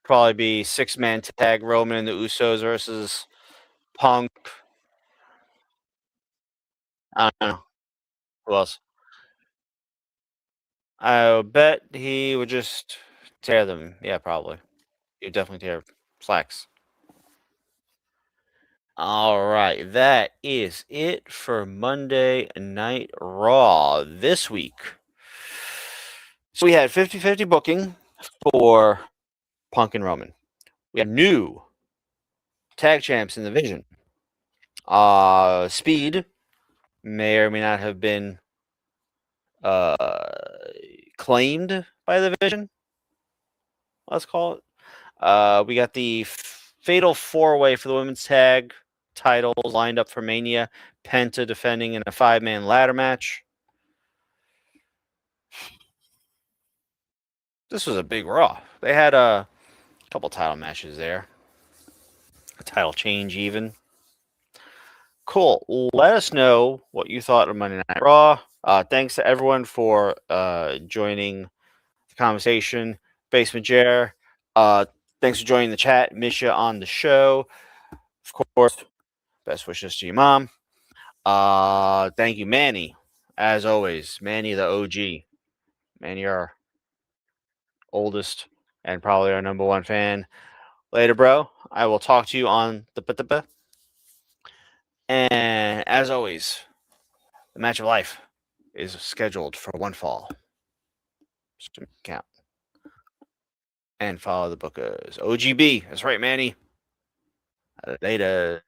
Probably be 6-man tag Roman and the Usos versus Punk. I don't know. Who else? I bet he would just tear them. Yeah, probably. He would definitely tear slacks. All right, that is it for Monday Night Raw this week. So we had 50-50 booking for Punk and Roman. We have new tag champs in the division. Speed may or may not have been claimed by the division. Let's call it. We got the fatal 4-way for the women's tag titles lined up for Mania. Penta defending in a 5-man ladder match. This was a big Raw. They had a couple title matches there. A title change even. Cool. Let us know what you thought of Monday Night Raw. Thanks to everyone for joining the conversation. Basement Chair. Thanks for joining the chat. Miss you on the show. Of course, best wishes to your mom. Thank you, Manny. As always, Manny the OG. Manny, our oldest and probably our number one fan. Later, bro. I will talk to you on the. And as always, the match of life is scheduled for one fall. Just to count. And follow the bookers. OGB. That's right, Manny. Later.